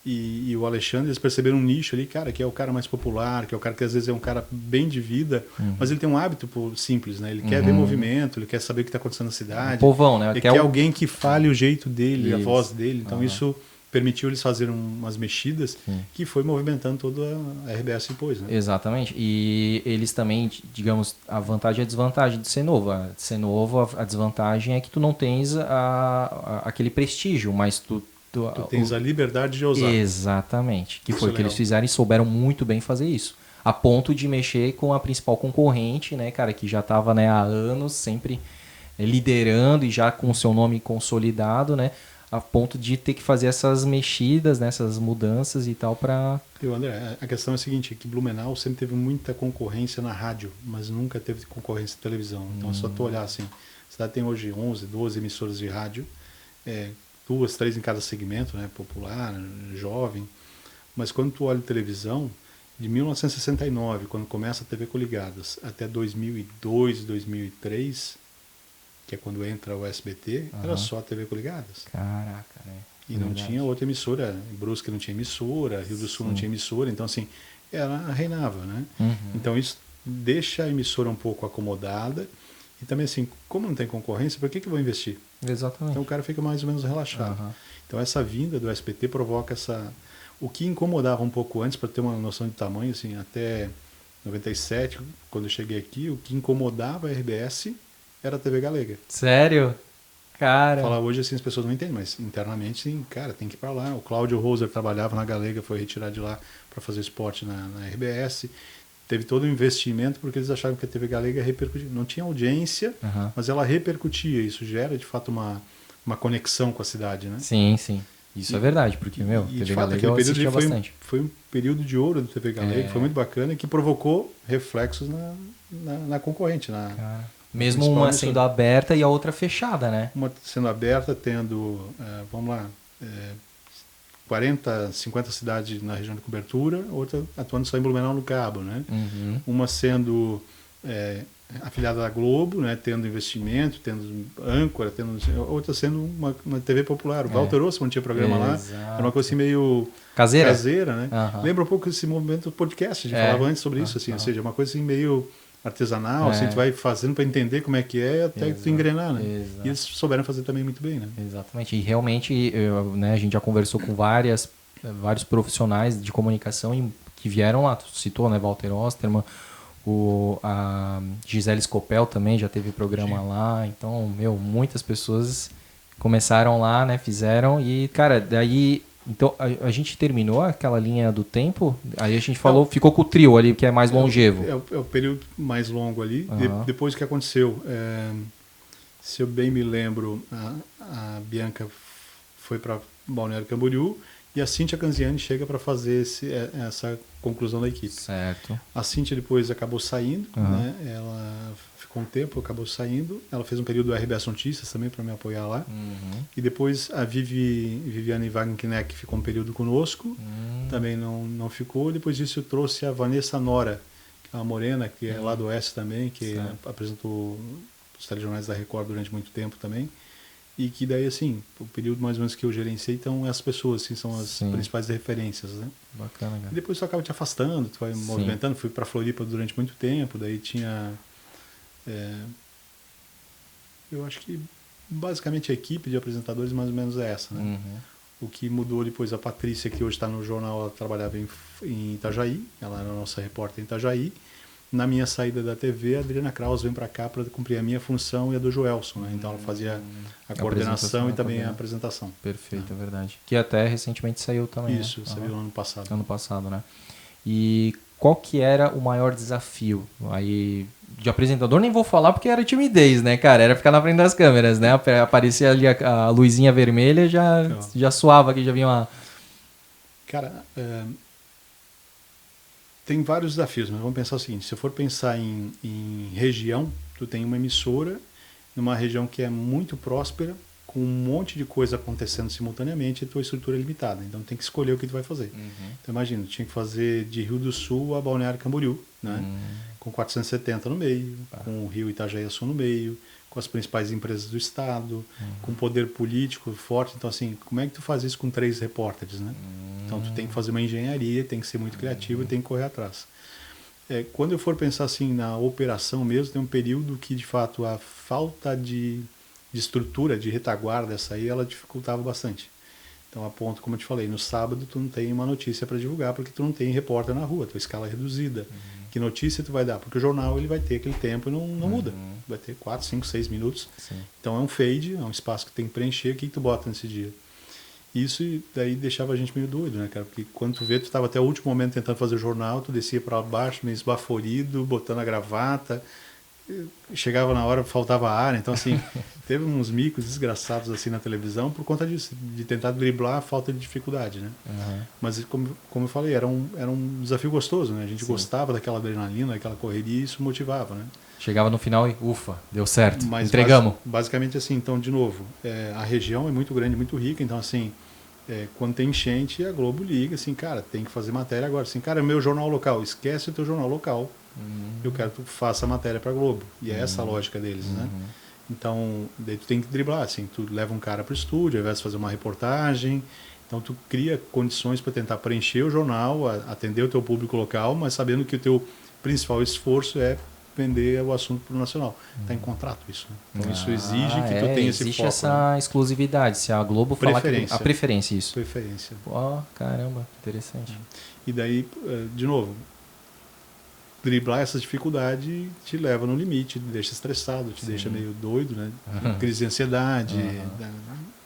E o Alexandre, eles perceberam um nicho ali, cara, que é o cara mais popular, que é o cara que às vezes é um cara bem de vida, mas ele tem um hábito simples, né? Ele quer ver movimento, ele quer saber o que está acontecendo na cidade. Povão, né? Ele quer alguém que fale o jeito dele, a voz dele. Então, isso permitiu eles fazerem umas mexidas que foi movimentando toda a RBS depois, né? Exatamente. E eles também, digamos, a vantagem e a desvantagem de ser novo. De ser novo, a desvantagem é que tu não tens aquele prestígio, mas tu tens a liberdade de ousar. Exatamente. Que foi o que legal. eles fizeram e souberam muito bem fazer isso. A ponto de mexer com a principal concorrente, né, cara, que já estava, né, há anos sempre liderando e já com o seu nome consolidado, né? A ponto de ter que fazer essas mexidas, né, essas mudanças e tal para... André, a questão é a seguinte, que Blumenau sempre teve muita concorrência na rádio, mas nunca teve concorrência na televisão. Então é só tu olhar assim, a cidade tem hoje 11, 12 emissoras de rádio, 2, 3 em cada segmento, né, popular, jovem, mas quando tu olha televisão, de 1969, quando começa a TV Coligadas, até 2002, 2003... que é quando entra o SBT, era só TV Coligadas. Caraca, né? E não Verdade. tinha outra emissora. Em Brusque não tinha emissora, Rio do Sul não tinha emissora. Então, assim, ela reinava, né? Uhum. Então, isso deixa a emissora um pouco acomodada. E também, assim, como não tem concorrência, por que eu vou investir? Exatamente. Então, o cara fica mais ou menos relaxado. Aham. Então, essa vinda do SBT provoca essa... O que incomodava um pouco antes, para ter uma noção de tamanho, assim, até 97, quando eu cheguei aqui, o que incomodava a RBS era a TV Galega. Sério? Cara. Falar hoje, assim, as pessoas não entendem, mas internamente, sim, cara, tem que ir para lá. O Cláudio Roser trabalhava na Galega, foi retirado de lá para fazer esporte na RBS. Teve todo um investimento porque eles achavam que a TV Galega repercutia. Não tinha audiência, Aham. mas ela repercutia. Isso gera, de fato, uma conexão com a cidade, né? Sim, sim. Isso é verdade, porque, meu, E, TV de fato, Galega eu aquele período assistia foi, bastante. foi um período de ouro do TV Galega, foi muito bacana, que provocou reflexos na concorrente. Cara. Mesmo principal uma emissora. sendo aberta e a outra fechada, né? Uma sendo aberta, tendo, vamos lá, 40, 50 cidades na região de cobertura, outra atuando só em Blumenau no Cabo, né? Uhum. Uma sendo afiliada da Globo, né? Tendo investimento, tendo âncora, outra sendo uma TV popular. O Walter Ossmann tinha programa lá, era uma coisa assim meio Caseira? né? Aham. Lembra um pouco esse movimento do podcast, a gente falava antes sobre isso, assim, ou seja, uma coisa assim meio artesanal, assim, tu vai fazendo para entender como é que é até que tu engrenar, né? Exato. E eles souberam fazer também muito bem, né? Exatamente. E realmente, né, a gente já conversou com vários profissionais de comunicação que vieram lá. Tu citou, né, Walter Osterman, a Gisele Scopel também já teve programa lá. Então, meu, muitas pessoas começaram lá, né, fizeram. E, cara, daí... Então, a gente terminou aquela linha do tempo, aí a gente falou, ficou com o trio ali, que é mais longevo. É o período mais longo ali. Uhum. Depois que aconteceu, se eu bem me lembro, a Bianca foi para Balneário Camboriú e a Cíntia Canziani chega para fazer essa conclusão da equipe. Certo. A Cíntia depois acabou saindo, né? Ela ficou um tempo, acabou saindo. Ela fez um período do RBS Notícias também para me apoiar lá. Uhum. E depois a Viviane Wagenknecht ficou um período conosco, também não ficou. Depois disso eu trouxe a Vanessa Nora, que é uma morena, que é lá do Oeste também, que apresentou os telejornais da Record durante muito tempo também. E que daí, assim, o período mais ou menos que eu gerenciei, então essas pessoas assim, são as principais referências, né? Bacana, cara. E depois tu acaba te afastando, tu vai movimentando. Fui para Floripa durante muito tempo, daí tinha... eu acho que basicamente a equipe de apresentadores mais ou menos é essa, né? Uhum. O que mudou depois, a Patrícia, que hoje está no jornal, ela trabalhava em Itajaí, ela era a nossa repórter em Itajaí. Na minha saída da TV, a Adriana Kraus vem para cá para cumprir a minha função e a do Joelson, né? Então ela fazia a coordenação e também a apresentação. Perfeito, é verdade. Que até recentemente saiu também. Isso, né? saiu ano passado. Ano passado, né? E qual que era o maior desafio aí de apresentador? Nem vou falar porque era timidez, né, cara? Era ficar na frente das câmeras, né? Aparecia ali a luzinha vermelha, já suava aqui, já vinha uma... Cara, tem vários desafios, mas vamos pensar o seguinte: se eu for pensar em região, tu tem uma emissora numa região que é muito próspera, com um monte de coisa acontecendo simultaneamente, e a tua estrutura é limitada. Então tem que escolher o que tu vai fazer. Então imagina, tinha que fazer de Rio do Sul a Balneário Camboriú, né? Com 470 no meio, com o Rio Itajaí-Açu no meio, com as principais empresas do estado, com poder político forte. Então assim, como é que tu faz isso com 3 repórteres, né? Então tu tem que fazer uma engenharia, tem que ser muito criativo e tem que correr atrás. Quando eu for pensar assim na operação mesmo, tem um período que de fato a falta de estrutura, de retaguarda, essa aí, ela dificultava bastante. Então, a ponto, como eu te falei, no sábado tu não tem uma notícia para divulgar porque tu não tem repórter na rua, tua escala é reduzida. Que notícia tu vai dar? Porque o jornal ele vai ter aquele tempo e não muda. Vai ter 4, 5, 6 minutos. Sim. Então é um fade, é um espaço que tem que preencher. O que tu bota nesse dia? Isso daí deixava a gente meio doido, né, cara? Porque quando tu vê, tu estava até o último momento tentando fazer o jornal, tu descia para baixo, meio esbaforido, botando a gravata. Chegava na hora, faltava ar. Então, assim, teve uns micos desgraçados assim na televisão por conta disso, de tentar driblar a falta de dificuldade, né? Mas, como eu falei, era um desafio gostoso, né? A gente gostava daquela adrenalina, daquela correria, e isso motivava, né? Chegava no final e, ufa, deu certo, Mas entregamos. Basicamente assim, então, de novo, a região é muito grande, muito rica, então, assim, quando tem enchente, a Globo liga, assim, cara, tem que fazer matéria agora. Assim, cara, é meu jornal local, esquece o teu jornal local. Eu quero que tu faça a matéria para a Globo. E é essa a lógica deles, né? Então, daí tu tem que driblar, assim, tu leva um cara para o estúdio, ao invés de fazer uma reportagem, então tu cria condições para tentar preencher o jornal, atender o teu público local, mas sabendo que o teu principal esforço é vender o assunto para o nacional. Está em contrato isso, né? Então isso exige que tu tenha esse existe foco. Essa exclusividade, se a Globo falar que... A preferência, isso. Preferência. Ó, caramba, interessante. E daí, de novo, driblar essa dificuldade te leva no limite, te deixa estressado, te deixa meio doido, né? Crise de ansiedade,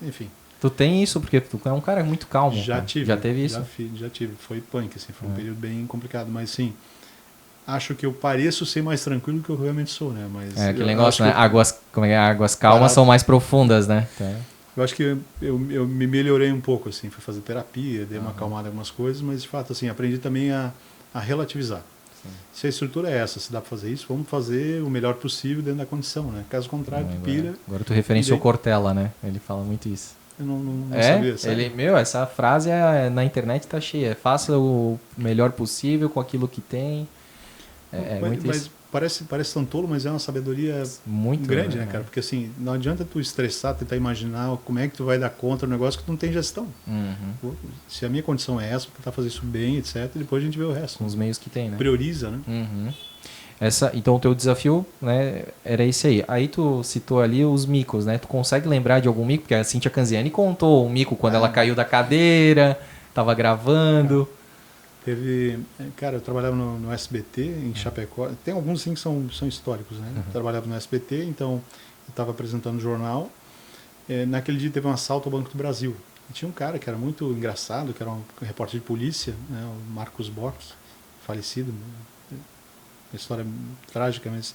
enfim. Tu tem isso porque tu é um cara muito calmo. Já tive. Já teve isso? Já tive. Foi punk, assim, foi um período bem complicado, mas sim, acho que eu pareço ser mais tranquilo do que eu realmente sou, né? Mas aquele negócio, né? Águas calmas são mais profundas, né? Eu acho que eu me melhorei um pouco, assim, fui fazer terapia, dei uma acalmada em algumas coisas, mas de fato, assim, aprendi também a relativizar. Sim. Se a estrutura é essa, se dá para fazer isso, vamos fazer o melhor possível dentro da condição, né? Caso contrário, tu pira. Agora tu referenciou Cortella, né? Ele fala muito isso. Eu não sabia, sabe? Essa frase na internet tá cheia. Faça o melhor possível com aquilo que tem. Mas parece tão tolo, mas é uma sabedoria muito grande, né, cara? Porque assim, não adianta tu estressar, tentar imaginar como é que tu vai dar conta do negócio que tu não tem gestão. Se a minha condição é essa, tentar fazer isso bem, etc., depois a gente vê o resto. Com os meios que tem, né? Prioriza, né? Então o teu desafio, né, era esse aí. Aí tu citou ali os micos, né? Tu consegue lembrar de algum mico? Porque a Cíntia Canziani contou um mico quando ela caiu da cadeira, tava gravando. Cara, eu trabalhava no SBT, em Chapecó. Tem alguns sim que são históricos, né? Eu trabalhava no SBT, então eu estava apresentando o jornal. Naquele dia teve um assalto ao Banco do Brasil. E tinha um cara que era muito engraçado, que era um repórter de polícia, né? O Marcos Bock, falecido. Uma história trágica, mas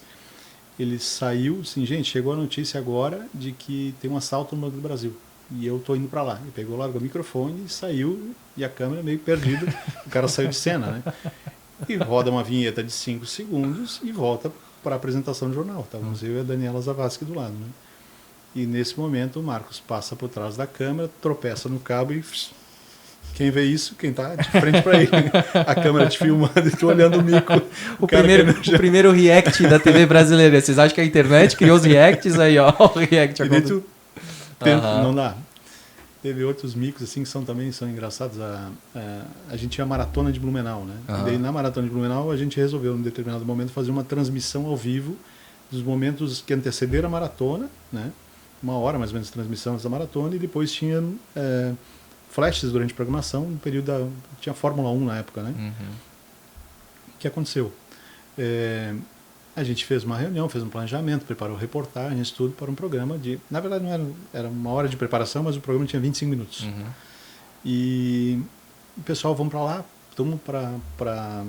ele saiu, assim, gente, chegou a notícia agora de que tem um assalto no Banco do Brasil. E eu tô indo para lá. Ele pegou, largou o microfone, saiu, e a câmera meio perdida. O cara saiu de cena, né? E roda uma vinheta de 5 segundos e volta para a apresentação do jornal. Estávamos eu e a Daniela Zavascki do lado, né? E nesse momento o Marcos passa por trás da câmera, tropeça no cabo e... Quem vê isso, quem tá de frente para ele. A câmera te filmando e tu olhando o mico. O primeiro react da TV brasileira. Vocês acham que a internet criou os reacts aí, ó? O react e daí tu não dá. Teve outros micos assim que também são engraçados. A gente tinha a maratona de Blumenau, né? E daí na maratona de Blumenau a gente resolveu, em determinado momento, fazer uma transmissão ao vivo dos momentos que antecederam a maratona, né? 1 hora mais ou menos de transmissão da maratona, e depois tinha flashes durante a programação, no período tinha Fórmula 1 na época, né? O que aconteceu? A gente fez uma reunião, fez um planejamento, preparou reportagens, tudo para um programa de... Na verdade, não era 1 hora de preparação, mas o programa tinha 25 minutos. E o pessoal, vamos para lá, vamos para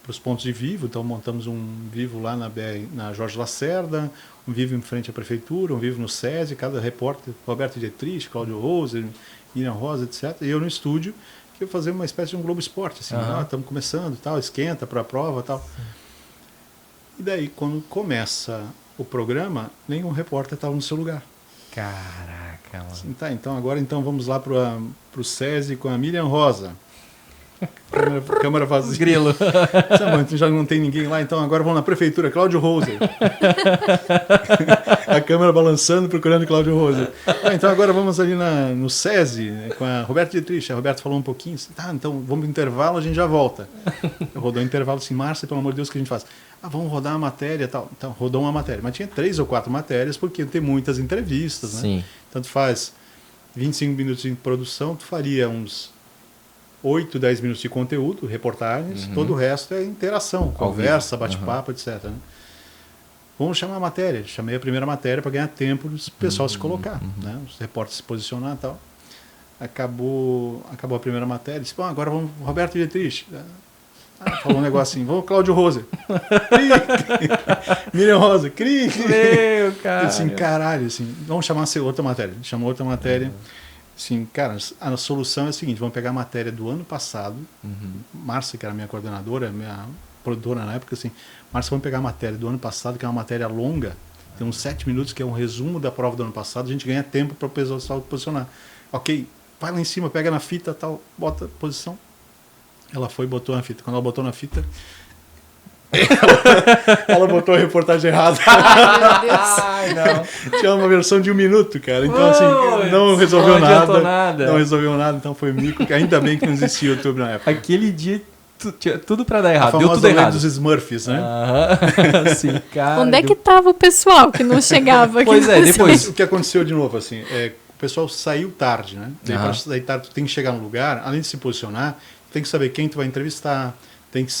os pontos de vivo, então montamos um vivo lá na Jorge Lacerda, um vivo em frente à prefeitura, um vivo no SESI, cada repórter, Roberto Dietrich, Cláudio Roser, Miriam Rosa, etc. E eu no estúdio, que ia fazer uma espécie de um Globo Esporte, assim, estamos começando, tal, esquenta para a prova, tal. Sim. E daí, quando começa o programa, nenhum repórter estava no seu lugar. Caraca, mano. Assim, então agora vamos lá para o SESI com a Miriam Rosa. Câmara vazia. Grilo. Já não tem ninguém lá, então agora vamos na prefeitura, Cláudio Roser. A câmera balançando, procurando Cláudio Roser. Então agora vamos ali no SESI, com a Roberto Dietrich. A Roberto falou um pouquinho, assim, então vamos pro intervalo, a gente já volta. Rodou um intervalo assim, Márcia, pelo amor de Deus, o que a gente faz? Vamos rodar a matéria e tal. Então rodou uma matéria, mas tinha 3 ou 4 matérias, porque tem muitas entrevistas, né? Sim. Então tu faz 25 minutos de produção, tu faria uns 8, 10 minutos de conteúdo, reportagens, todo o resto é interação, conversa, bate-papo, etc. Né? Vamos chamar a matéria. Chamei a primeira matéria para ganhar tempo do pessoal se colocar, né? Os repórteres se posicionar e tal. Acabou a primeira matéria, disse, agora vamos, Roberto Dietrich. Falou um negócio assim, vamos Cláudio Roser. Miriam Rosa, cri. Meu, cara. Assim, caralho, assim, vamos chamar outra matéria. Chamou outra matéria. Sim, cara, a solução é a seguinte, vamos pegar a matéria do ano passado, Márcia, que era minha coordenadora, minha produtora na época, assim, Márcia, vamos pegar a matéria do ano passado, que é uma matéria longa, tem uns 7 minutos, que é um resumo da prova do ano passado, a gente ganha tempo para o pessoal posicionar. Ok, vai lá em cima, pega na fita, tal, bota posição. Ela foi e botou na fita. Quando ela botou na fita, Ela botou a reportagem errada. Ai, meu Deus. Ai, não. Tinha uma versão de 1 minuto, cara. Então, assim, não resolveu nada. Não resolveu nada, então foi mico. Ainda bem que não existia o YouTube na época. Aquele dia tinha tudo pra dar A errado. Deu famosa tudo lei errado. dos Smurfs, né? Aham. Sim, cara. Onde é que tava o pessoal que não chegava aqui? Pois é, no depois- O que aconteceu de novo, assim, o pessoal saiu tarde, né? Daí, Aham. para sair tarde, tu tem que chegar no lugar, além de se posicionar, tu tem que saber quem tu vai entrevistar, tem que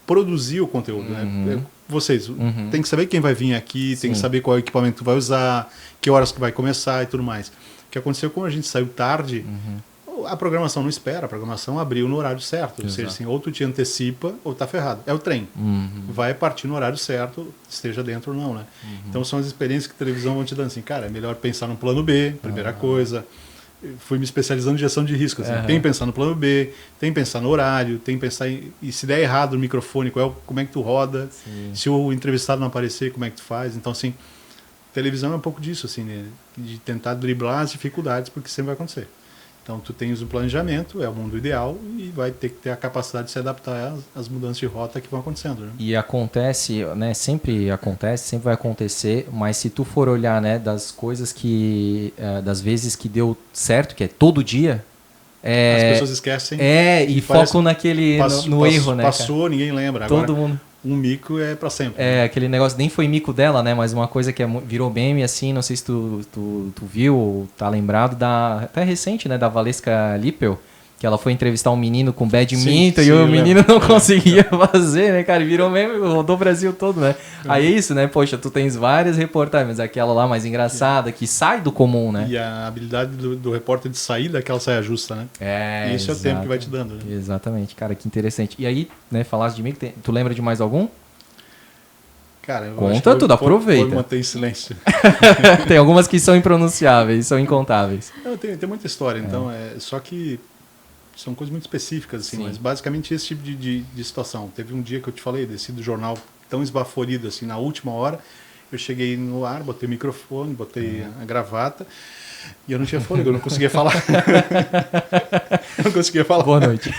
produzir o conteúdo, né? Vocês, tem que saber quem vai vir aqui, tem que Sim. saber qual equipamento tu vai usar, que horas que vai começar e tudo mais. O que aconteceu, como a gente saiu tarde, a programação não espera, a programação abriu no horário certo. Ou seja, Exato. assim, ou tu te antecipa ou tá ferrado. É o trem. Vai partir no horário certo, esteja dentro ou não, né? Então são as experiências que a televisão vão te dando assim, cara, é melhor pensar no plano B, primeira coisa. Fui me especializando em gestão de risco. Assim. Tem que pensar no plano B, tem que pensar no horário, tem que pensar e se der errado o microfone, como é que tu roda, se o entrevistado não aparecer, como é que tu faz. Então, assim, televisão é um pouco disso, assim, né? De tentar driblar as dificuldades, porque sempre vai acontecer. Então, tu tens um planejamento, é o mundo ideal, e vai ter que ter a capacidade de se adaptar às mudanças de rota que vão acontecendo. Né? E acontece, né? Sempre acontece, sempre vai acontecer, mas se tu for olhar, né, das coisas que, das vezes que deu certo, que é todo dia, As pessoas esquecem. e focam naquele, no erro, né? Passou, ninguém lembra. Todo Agora, mundo. um mico é para sempre. É, aquele negócio, nem foi mico dela, né? Mas uma coisa que virou meme, assim, não sei se tu viu ou tá lembrado, até recente, né? Da Valesca Lippel, que ela foi entrevistar um menino com badminton Sim, e o eu menino lembro. não conseguia fazer, né, cara? E virou meme, rodou o Brasil todo, né? Aí é isso, né? Poxa, tu tens várias reportagens, mas aquela lá mais engraçada, que sai do comum, né? E a habilidade do repórter de sair daquela saia justa, né? É, Isso é o tempo que vai te dando. Né? Exatamente, cara, que interessante. E aí, né, falaste de mim, tu lembra de mais algum? Cara, eu Conta acho que tudo, aproveita. Vou manter em silêncio. Tem algumas que são impronunciáveis, são incontáveis. Não, tem muita história, então, só que são coisas muito específicas, assim, Sim. mas basicamente esse tipo de situação. Teve um dia que eu te falei, desci do jornal tão esbaforido, assim, na última hora, eu cheguei no ar, botei o microfone, botei a gravata, e eu não tinha fôlego, eu não conseguia falar. Eu não conseguia falar. Boa noite.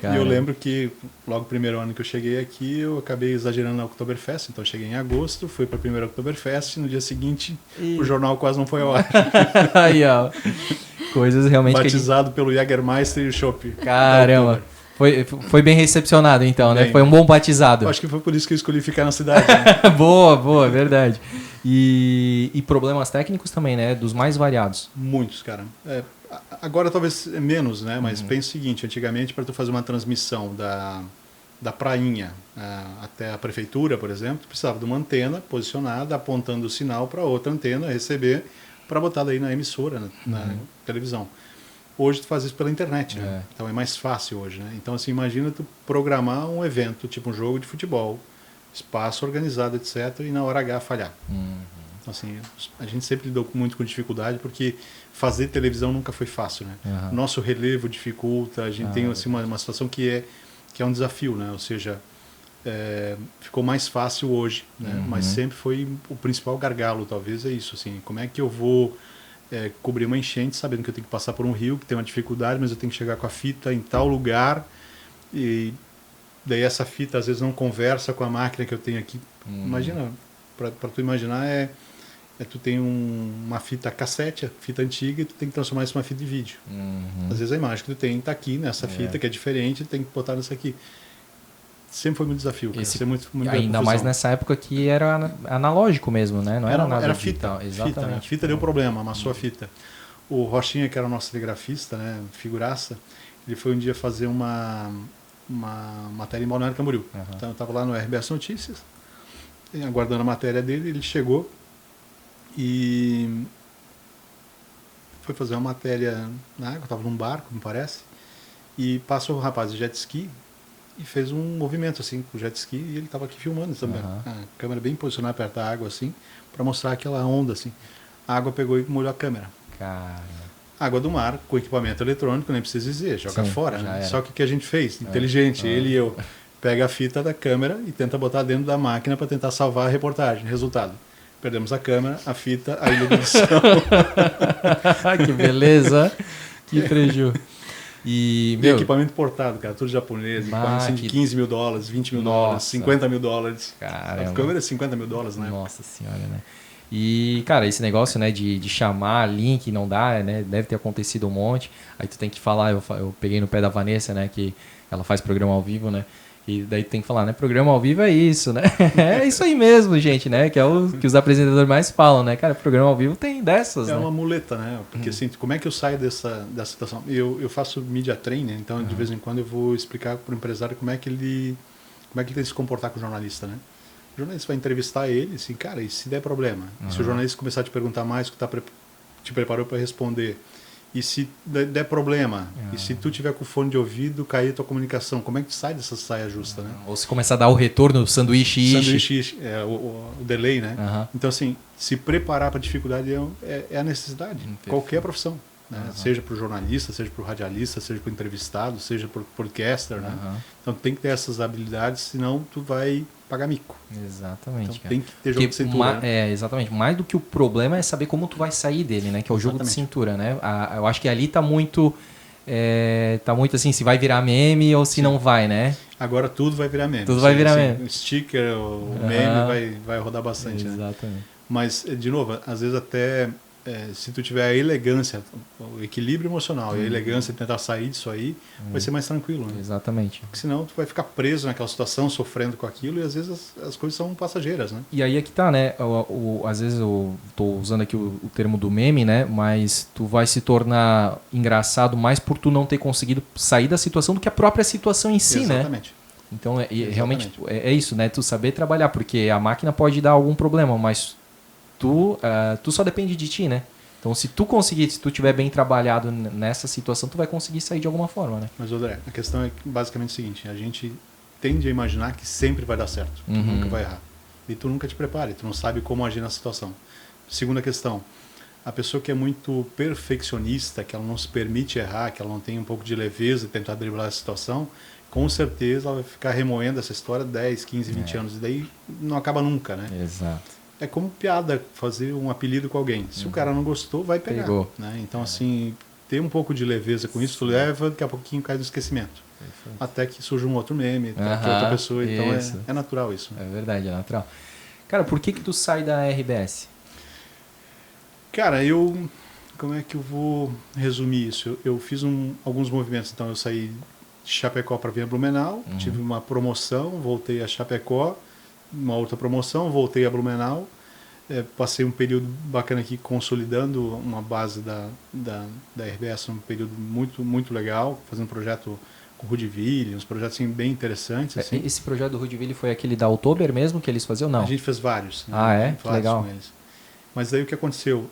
E eu lembro que logo o primeiro ano que eu cheguei aqui, eu acabei exagerando na Oktoberfest. Então eu cheguei em agosto, fui para a primeira Oktoberfest, no dia seguinte o jornal quase não foi ao ar. Aí, ó. Coisas realmente Batizado pelo Jägermeister e o Chopp. Caramba. Foi bem recepcionado então, né? Bem. Foi um bom batizado. Eu acho que foi por isso que eu escolhi ficar na cidade. Né? Boa, verdade. E problemas técnicos também, né? Dos mais variados. Muitos, cara. Agora talvez menos, né? Mas pensa o seguinte, antigamente para tu fazer uma transmissão da prainha até a prefeitura, por exemplo, tu precisava de uma antena posicionada, apontando o sinal para outra antena receber, para botar daí na emissora, na televisão. Hoje tu faz isso pela internet, né? Então é mais fácil hoje, né? Então assim, imagina tu programar um evento, tipo um jogo de futebol, espaço organizado, etc, e na hora H falhar. Então, assim, a gente sempre lidou muito com dificuldade, porque fazer televisão nunca foi fácil, né? Nosso relevo dificulta, a gente tem assim, uma situação que é um desafio, né? Ou seja, ficou mais fácil hoje, né? Mas sempre foi o principal gargalo, talvez, é isso, assim, como é que eu vou cobrir uma enchente sabendo que eu tenho que passar por um rio, que tem uma dificuldade, mas eu tenho que chegar com a fita em tal lugar, e daí essa fita às vezes não conversa com a máquina que eu tenho aqui. Imagina, para tu imaginar, tu tem uma fita cassete, a fita antiga, e tu tem que transformar isso numa fita de vídeo. Às vezes a imagem que tu tem está aqui nessa fita, que é diferente, tem que botar nessa aqui. Sempre foi muito desafio, cara. Muito ainda mais nessa época que era analógico mesmo, né? Não era nada era digital. fita. Exatamente. A fita deu problema, amassou a fita. O Rochinha, que era o nosso telegrafista, né, figuraça, ele foi um dia fazer uma matéria em Balneário Camboriú. Então eu estava lá no RBS Notícias, aguardando a matéria dele, ele chegou e foi fazer uma matéria na água, estava num barco, me parece, e passou o rapaz de jet ski e fez um movimento assim com o jet ski, e ele estava aqui filmando também. A câmera bem posicionada perto da água assim, para mostrar aquela onda assim. A água pegou e molhou a câmera. Cara. Água do mar, com equipamento eletrônico, nem precisa dizer, joga fora. Né? Só que o que a gente fez, inteligente, ele e eu, pega a fita da câmera e tenta botar dentro da máquina para tentar salvar a reportagem. Resultado, perdemos a câmera, a fita, a iluminação. Que beleza, que preju. E, E equipamento importado, cara, tudo japonês, equipamento assim de $15 mil, $20 mil, Nossa. $50 mil. Caramba. A câmera é $50 mil, né? Nossa senhora, né? E, cara, esse negócio, né, de chamar link não dá, né? Deve ter acontecido um monte. Aí tu tem que falar, eu peguei no pé da Vanessa, né, que ela faz programa ao vivo, né? E daí tu tem que falar, né? Programa ao vivo é isso, né? É isso aí mesmo, gente, né? Que é o que os apresentadores mais falam, né? Cara, programa ao vivo tem dessas, É né? uma muleta, né? Porque assim, como é que eu saio dessa situação? Eu faço media training, então de vez em quando eu vou explicar para o empresário como é que ele tem que se comportar com o jornalista, né? O jornalista vai entrevistar ele, assim, cara, e se der problema? Se o jornalista começar a te perguntar mais, que te preparou para responder, e se der problema, e se tu tiver com o fone de ouvido, cair a tua comunicação, como é que tu sai dessa saia justa, né? Ou se começar a dar o retorno, sanduíche ishi. Sanduíche, o delay, né? Uhum. Então, assim, se preparar para a dificuldade é a necessidade. Qualquer profissão. Né? Seja para o jornalista, seja para o radialista, seja para o entrevistado, seja para o podcaster, né? Então tem que ter essas habilidades, senão tu vai pagar mico. Exatamente, então cara. tem que ter jogo de cintura. Né? Exatamente. Mais do que o problema é saber como tu vai sair dele, né? Que é o jogo de cintura, né? Eu acho que ali tá muito assim, se vai virar meme ou se não vai, né? Agora tudo vai virar meme. Tudo vai virar meme. O sticker, o meme vai rodar bastante, né? Exatamente. Mas, de novo, às vezes até se tu tiver a elegância, o equilíbrio emocional e a elegância de tentar sair disso aí, vai ser mais tranquilo, né? Exatamente. Porque senão tu vai ficar preso naquela situação, sofrendo com aquilo, e às vezes as coisas são passageiras, né? E aí é que tá, né? Às vezes eu tô usando aqui o termo do meme, né? Mas tu vai se tornar engraçado mais por tu não ter conseguido sair da situação do que a própria situação em si, Exatamente. né? Então, realmente é isso, né? Tu saber trabalhar, porque a máquina pode dar algum problema, mas tu só depende de ti, né? Então, se tu tiver bem trabalhado nessa situação, tu vai conseguir sair de alguma forma, né? Mas, André, a questão é basicamente o seguinte, a gente tende a imaginar que sempre vai dar certo, tu nunca vai errar. E tu nunca te prepara, tu não sabe como agir na situação. Segunda questão, a pessoa que é muito perfeccionista, que ela não se permite errar, que ela não tem um pouco de leveza de tentar driblar a situação, com certeza ela vai ficar remoendo essa história 10, 15, 20 anos, e daí não acaba nunca, né? Exato. É como piada, fazer um apelido com alguém. Se o cara não gostou, vai pegar. Pegou. Né? Então, assim, ter um pouco de leveza com isso, tu leva, daqui a pouquinho cai no esquecimento. Perfeito. Até que surja um outro meme, que outra pessoa. Então, é natural isso. Né? É verdade, é natural. Cara, por que tu sai da RBS? Cara, como é que eu vou resumir isso? Eu fiz alguns movimentos. Então, eu saí de Chapecó para vir a Blumenau, tive uma promoção, voltei a Chapecó, uma outra promoção, voltei a Blumenau, passei um período bacana aqui consolidando uma base da RBS, um período muito, muito legal, fazendo um projeto com o Rudiville, uns projetos assim, bem interessantes. Assim. Esse projeto do Rudiville foi aquele da Oktober mesmo que eles faziam, não? A gente fez vários. Né? Ah, é? Vários legal. com eles. Mas daí o que aconteceu?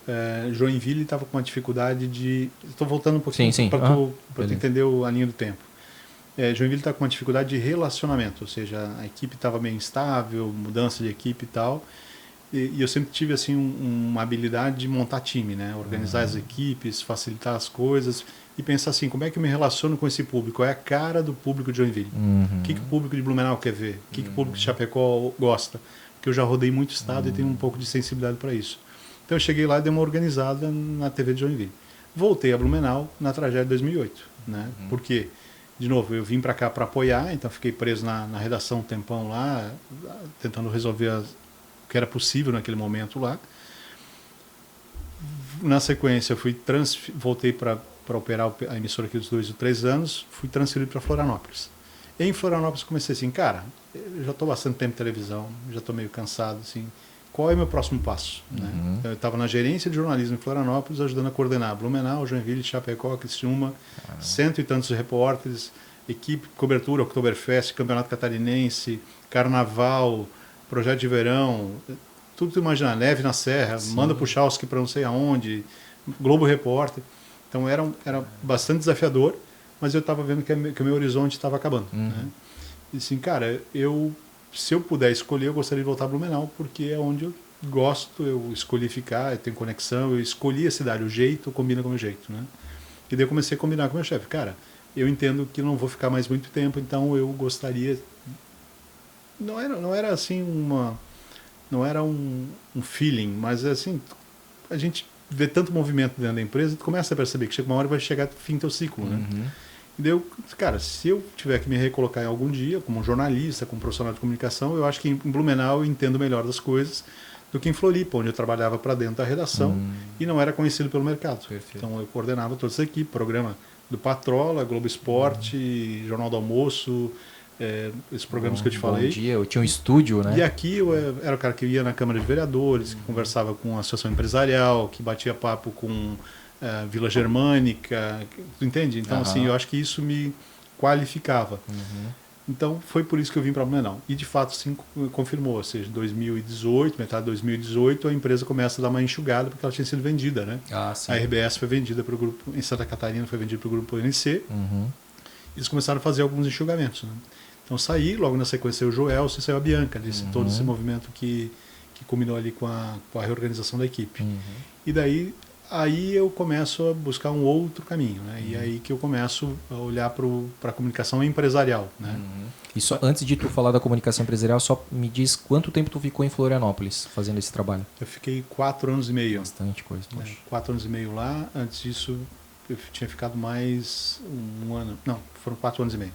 Joinville estava com uma dificuldade de... Estou voltando um pouquinho para tu entender a linha do tempo. Joinville está com uma dificuldade de relacionamento, ou seja, a equipe estava meio instável, mudança de equipe e tal, e eu sempre tive assim uma habilidade de montar time, né? Organizar as equipes, facilitar as coisas e pensar assim, como é que eu me relaciono com esse público? Qual é a cara do público de Joinville? O que o público de Blumenau quer ver? O que o público de Chapecó gosta? Porque eu já rodei muito estado e tenho um pouco de sensibilidade para isso. Então eu cheguei lá e dei uma organizada na TV de Joinville. Voltei a Blumenau na tragédia de 2008, né? Por quê? De novo, eu vim para cá para apoiar, então fiquei preso na redação um tempão lá, tentando resolver o que era possível naquele momento lá. Na sequência, eu voltei para operar a emissora aqui dos 2 ou 3 anos, fui transferido para Florianópolis. Em Florianópolis comecei assim, cara, eu já estou bastante tempo em televisão, já estou meio cansado, assim, qual é o meu próximo passo? Né? Então, eu estava na gerência de jornalismo em Florianópolis, ajudando a coordenar Blumenau, Joinville, Chapecó, Criciúma, 100 e tantos repórteres, equipe, cobertura, Oktoberfest, Campeonato Catarinense, Carnaval, Projeto de Verão, tudo que tu imaginar, neve na serra, manda Puchalski para não sei aonde, Globo Repórter. Então era bastante desafiador, mas eu estava vendo que o meu horizonte estava acabando. Né? E assim, cara, se eu puder escolher, eu gostaria de voltar a Blumenau, porque é onde eu gosto, eu escolhi ficar, eu tenho conexão, eu escolhi a cidade, o jeito combina com o meu jeito, né? E daí eu comecei a combinar com o meu chefe, cara, eu entendo que não vou ficar mais muito tempo, então eu gostaria... Não era assim não era um feeling, mas assim, a gente vê tanto movimento dentro da empresa, tu começa a perceber que chega uma hora e vai chegar ao fim do teu ciclo, né? E daí cara, se eu tiver que me recolocar em algum dia, como jornalista, como profissional de comunicação, eu acho que em Blumenau eu entendo melhor das coisas do que em Floripa, onde eu trabalhava para dentro da redação e não era conhecido pelo mercado. Perfeito. Então eu coordenava toda essa equipe, programa do Patrola, Globo Esporte, Jornal do Almoço, esses programas que eu te falei. Bom dia, eu tinha um estúdio, né? E aqui eu era o cara que ia na Câmara de Vereadores, que conversava com a associação empresarial, que batia papo com Vila Germânica, tu entende? Então, assim, eu acho que isso me qualificava. Então, foi por isso que eu vim para Blumenau. E, de fato, sim, confirmou. Ou seja, 2018, metade de 2018, a empresa começa a dar uma enxugada, porque ela tinha sido vendida, né? Sim. A RBS foi vendida para o grupo, em Santa Catarina, foi vendida para o grupo ONC. Eles começaram a fazer alguns enxugamentos, né? Então, saí, logo na sequência, o Joel, se saiu a Bianca, desse todo esse movimento que culminou ali com a reorganização da equipe. E daí, aí eu começo a buscar um outro caminho, né? E aí que eu começo a olhar para a comunicação empresarial, né? E só, antes de tu falar da comunicação empresarial, só me diz quanto tempo tu ficou em Florianópolis fazendo esse trabalho? Eu fiquei 4 anos e meio. Bastante coisa, poxa. 4 anos e meio lá. Antes disso, eu tinha ficado mais um ano. Não, foram 4 anos e meio.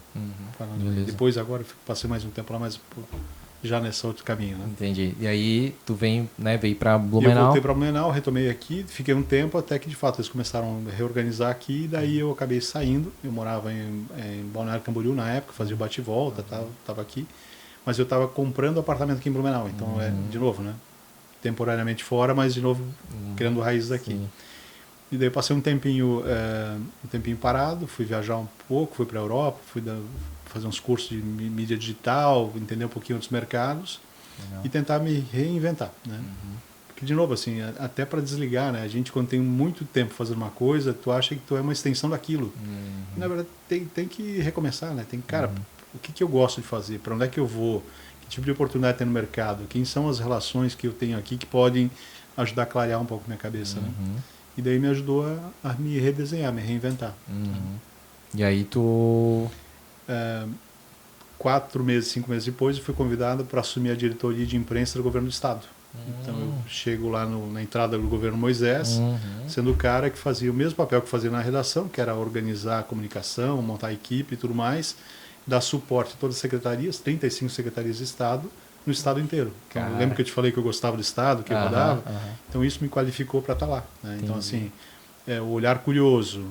4 anos e meio. Depois, agora, eu passei mais um tempo lá, mas já nesse outro caminho, né? Entendi. E aí tu veio para E eu Blumenau. voltei para Blumenau, retomei aqui, fiquei um tempo até que de fato eles começaram a reorganizar aqui, e daí eu acabei saindo. Eu morava em Balneário Camboriú na época, fazia o bate e volta, estava aqui, mas eu estava comprando apartamento aqui em Blumenau, então de novo, né? Temporariamente fora, mas de novo criando raízes aqui. Sim. E daí eu passei um tempinho parado, fui viajar um pouco, fui para a Europa, fui fazer uns cursos de mídia digital, entender um pouquinho dos mercados. Legal. E tentar me reinventar, né? Porque, de novo, assim, até para desligar, né? A gente, quando tem muito tempo fazendo uma coisa, tu acha que tu é uma extensão daquilo. E, na verdade, tem que recomeçar, né? Cara, o que eu gosto de fazer? Para onde é que eu vou? Que tipo de oportunidade tem no mercado? Quem são as relações que eu tenho aqui que podem ajudar a clarear um pouco minha cabeça, né? E daí me ajudou a me redesenhar, me reinventar. E aí tu... 4 meses, 5 meses depois, eu fui convidado para assumir a diretoria de imprensa do governo do estado. Então eu chego lá na entrada do governo Moisés, sendo o cara que fazia o mesmo papel que fazia na redação, que era organizar a comunicação, montar a equipe e tudo mais, dar suporte a todas as secretarias, 35 secretarias de estado, no estado inteiro. Então, lembra que eu te falei que eu gostava do estado, que eu rodava? Então isso me qualificou para estar lá, né? Então, assim, o olhar curioso,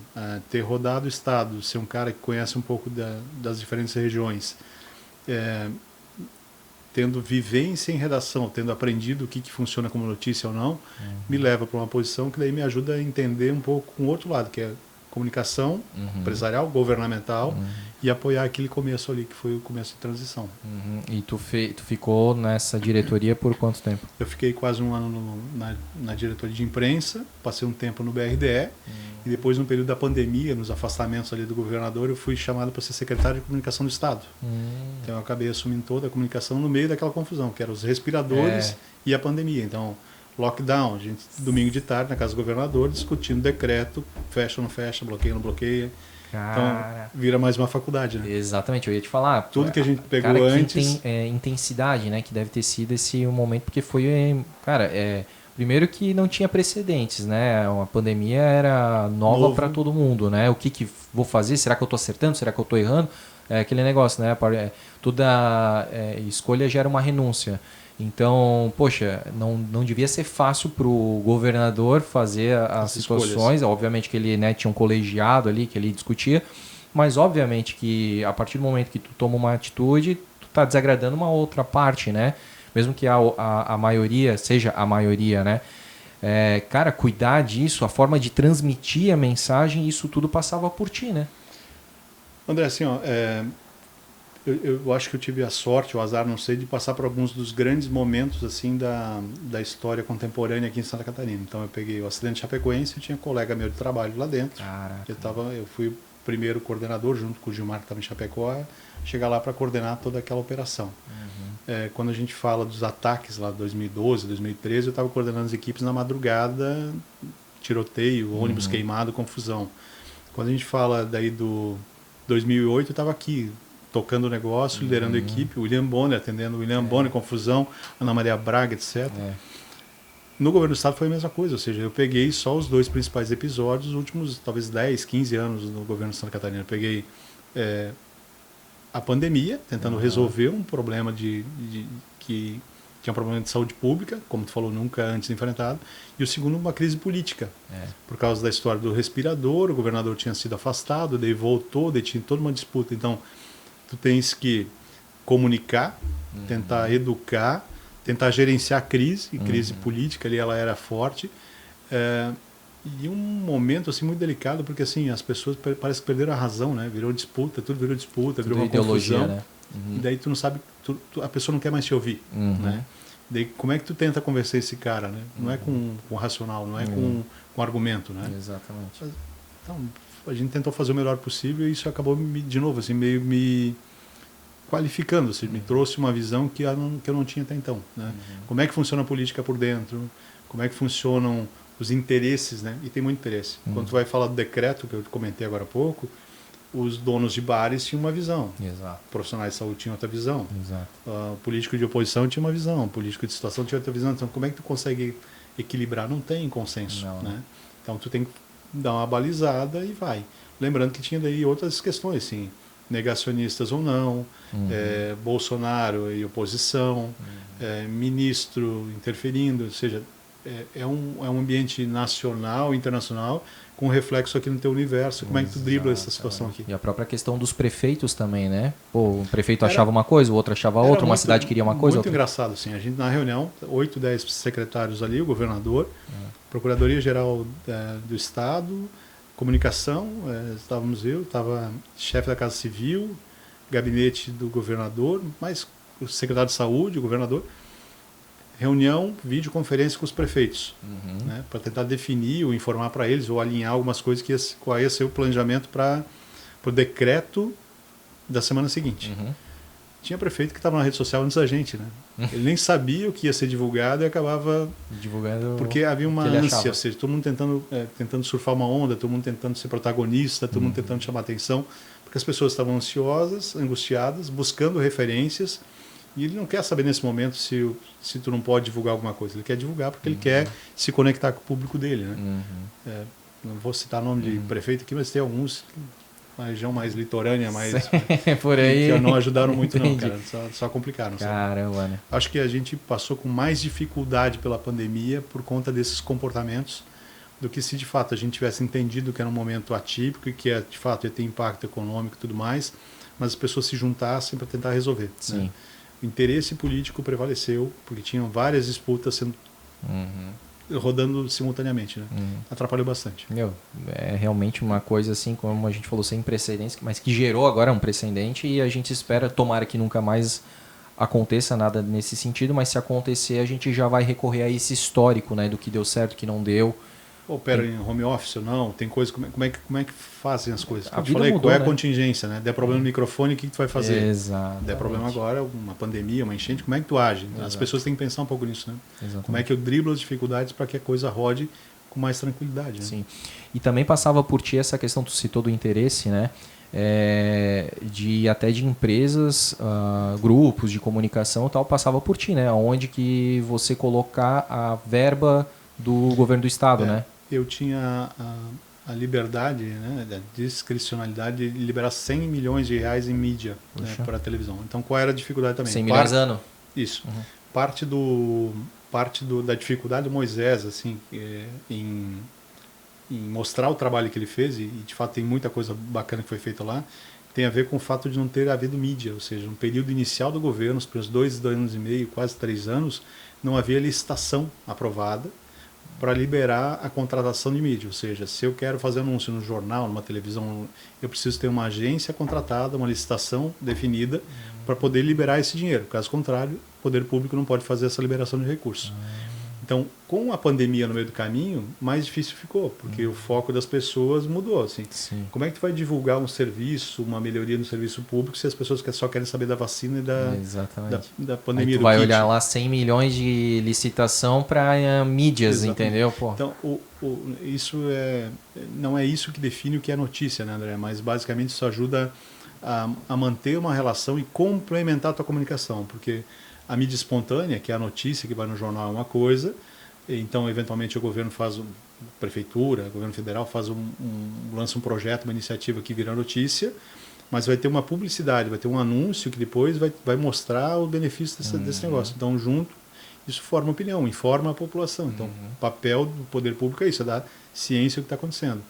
ter rodado o estado, ser um cara que conhece um pouco das diferentes regiões, tendo vivência em redação, tendo aprendido o que funciona como notícia ou não, me leva para uma posição que daí me ajuda a entender um pouco com o outro lado, que é comunicação empresarial, governamental, e apoiar aquele começo ali, que foi o começo de transição. E tu ficou nessa diretoria por quanto tempo? Eu fiquei quase um ano na diretoria de imprensa, passei um tempo no BRDE, e depois, no período da pandemia, nos afastamentos ali do governador, eu fui chamado para ser secretário de comunicação do Estado. Então eu acabei assumindo toda a comunicação no meio daquela confusão, que eram os respiradores e a pandemia. Então, lockdown, a gente, domingo de tarde, na casa do governador, discutindo decreto, fecha ou não fecha, bloqueia ou não bloqueia. Então, vira mais uma faculdade, né? Exatamente, eu ia te falar. Tudo que a gente pegou cara, antes... tem intensidade, né? Que deve ter sido esse momento, porque foi... Cara, primeiro que não tinha precedentes, né? A pandemia era nova para todo mundo, né? O que vou fazer? Será que eu estou acertando? Será que eu estou errando? É aquele negócio, né? Toda escolha gera uma renúncia. Então, poxa, não devia ser fácil para o governador fazer as situações. Escolhas. Obviamente que ele, né, tinha um colegiado ali que ele discutia, mas obviamente que a partir do momento que tu toma uma atitude, tu está desagradando uma outra parte, né? Mesmo que a maioria seja a maioria, né? Cara, cuidar disso, a forma de transmitir a mensagem, isso tudo passava por ti, né? André, assim, ó, eu acho que eu tive a sorte, o azar, não sei, de passar por alguns dos grandes momentos assim da história contemporânea aqui em Santa Catarina. Então eu peguei o acidente de Chapecoense, eu tinha um colega meu de trabalho lá dentro. Eu fui o primeiro coordenador, junto com o Gilmar, que estava em Chapecó, chegar lá para coordenar toda aquela operação. Quando a gente fala dos ataques lá de 2012, 2013, eu estava coordenando as equipes na madrugada, tiroteio, ônibus queimado, confusão. Quando a gente fala daí do 2008, eu estava aqui, tocando o negócio, liderando a equipe, o William Bonner, atendendo o William Bonner, confusão, Ana Maria Braga, etc. No governo do estado foi a mesma coisa, ou seja, eu peguei só os 2 principais episódios dos últimos, talvez 10, 15 anos no governo de Santa Catarina. Eu peguei a pandemia, tentando resolver um problema que é um problema de saúde pública, como tu falou, nunca antes enfrentado, e o segundo, uma crise política. Por causa da história do respirador, o governador tinha sido afastado, daí voltou, daí tinha toda uma disputa. Então, tu tens que comunicar, tentar educar, tentar gerenciar a crise, e crise política ali ela era forte, e um momento assim muito delicado, porque assim as pessoas parece que perderam a razão, né? Virou disputa, tudo virou disputa, virou uma confusão, né? E daí tu não sabe, a pessoa não quer mais te ouvir, né? Daí como é que tu tenta convencer esse cara, né? Não é com racional, não é com argumento, né? Exatamente. Então a gente tentou fazer o melhor possível e isso acabou de novo assim meio me qualificando, assim, me trouxe uma visão que eu não tinha até então, né? Como é que funciona a política por dentro, como é que funcionam os interesses, né? E tem muito interesse. Quando tu vai falar do decreto, que eu comentei agora há pouco, os donos de bares tinham uma visão. Exato. Profissionais de saúde tinham outra visão. Exato. Político de oposição tinha uma visão. Político de situação tinha outra visão. Então, como é que tu consegue equilibrar? Não tem consenso, né? Então, tu tem que dar uma balizada e vai. Lembrando que tinha daí outras questões, assim, negacionistas ou não, Bolsonaro e oposição, ministro interferindo, ou seja, é um ambiente nacional, internacional, com reflexo aqui no teu universo. Como é que tu dribla essa situação aqui? E a própria questão dos prefeitos também, né? Pô, o prefeito achava uma coisa, o outro achava outra, uma cidade queria uma coisa. Muito engraçado, assim. A gente, na reunião, 8, 10 secretários ali, o governador, Procuradoria-Geral do Estado, comunicação, estávamos estava chefe da Casa Civil, gabinete do governador, mais o secretário de Saúde, o governador, reunião, videoconferência com os prefeitos, né, para tentar definir ou informar para eles ou alinhar algumas coisas que qual ia ser o planejamento para o decreto da semana seguinte. Tinha prefeito que estava na rede social antes da gente, né? Ele nem sabia o que ia ser divulgado e acabava divulgando, porque havia uma ânsia, ou seja, todo mundo tentando surfar uma onda, todo mundo tentando ser protagonista, todo mundo tentando chamar atenção, porque as pessoas estavam ansiosas, angustiadas, buscando referências, e ele não quer saber nesse momento se tu não pode divulgar alguma coisa, ele quer divulgar porque ele quer se conectar com o público dele, né? Não vou citar nome de prefeito aqui, mas tem alguns uma região mais litorânea, mais por aí que não ajudaram muito não, cara, só complicaram. Caramba, né? Acho que a gente passou com mais dificuldade pela pandemia por conta desses comportamentos do que se de fato a gente tivesse entendido que era um momento atípico e que de fato ia ter impacto econômico e tudo mais, mas as pessoas se juntassem para tentar resolver. Sim. Né? O interesse político prevaleceu, porque tinham várias disputas sendo rodando simultaneamente, né? Atrapalhou bastante. É realmente uma coisa assim, como a gente falou, sem precedentes, mas que gerou agora um precedente e a gente espera, tomara que nunca mais aconteça nada nesse sentido, mas se acontecer a gente já vai recorrer a esse histórico, né, do que deu certo, que não deu. Opera em home office ou não? Tem coisa, como é que fazem as coisas? A Como eu vida falei, mudou, qual é a né? contingência, né? Der problema no microfone, o que tu vai fazer? Exato. Der problema agora, uma pandemia, uma enchente, como é que tu age? Exato. As pessoas têm que pensar um pouco nisso, né? Exatamente. Como é que eu driblo as dificuldades para que a coisa rode com mais tranquilidade, né? Sim. E também passava por ti essa questão, tu citou do interesse, né? Até de empresas, grupos de comunicação e tal, passava por ti, né? Onde que você colocar a verba do governo do estado, né? Eu tinha a liberdade, né, a discricionalidade de liberar 100 milhões de reais em mídia, né, para a televisão. Então, qual era a dificuldade também? 100 milhões ano? Isso. Parte da dificuldade do Moisés, assim, em mostrar o trabalho que ele fez, e de fato tem muita coisa bacana que foi feita lá, tem a ver com o fato de não ter havido mídia, ou seja, no período inicial do governo, os primeiros 2 anos e meio, quase 3 anos, não havia licitação aprovada para liberar a contratação de mídia, ou seja, se eu quero fazer anúncio no jornal, numa televisão, eu preciso ter uma agência contratada, uma licitação definida para poder liberar esse dinheiro. Caso contrário, o poder público não pode fazer essa liberação de recursos. Então, com a pandemia no meio do caminho, mais difícil ficou, porque o foco das pessoas mudou. Assim. Sim. Como é que tu vai divulgar um serviço, uma melhoria no serviço público, se as pessoas só querem saber da vacina e da pandemia? Aí tu vai olhar lá 100 milhões de licitação para mídias, exatamente. Entendeu? Pô. Então, isso não é isso que define o que é notícia, né, André? Mas, basicamente, isso ajuda a manter uma relação e complementar a tua comunicação, porque a mídia espontânea, que é a notícia que vai no jornal, é uma coisa, Então, eventualmente, o governo faz prefeitura, o governo federal lança um projeto, uma iniciativa que vira notícia, mas vai ter uma publicidade, vai ter um anúncio que depois vai mostrar o benefício desse negócio. Então, junto, isso forma opinião, informa a população. Então, o papel do poder público é isso, é dar ciência do que está acontecendo.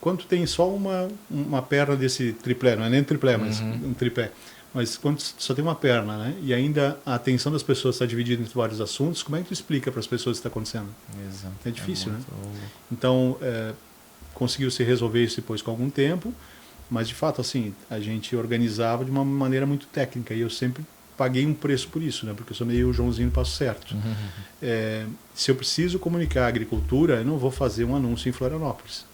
Quando tu tem só uma perna desse triplé, não é nem triplé, mas um tripé, mas quando só tem uma perna, né, e ainda a atenção das pessoas está dividida entre vários assuntos, como é que tu explica para as pessoas o que está acontecendo? Exato. É difícil, né? Então, conseguiu se resolver isso depois com algum tempo, mas de fato, assim, a gente organizava de uma maneira muito técnica e eu sempre paguei um preço por isso, né? Porque eu sou meio Joãozinho do Passo Certo. Se eu preciso comunicar a agricultura, eu não vou fazer um anúncio em Florianópolis.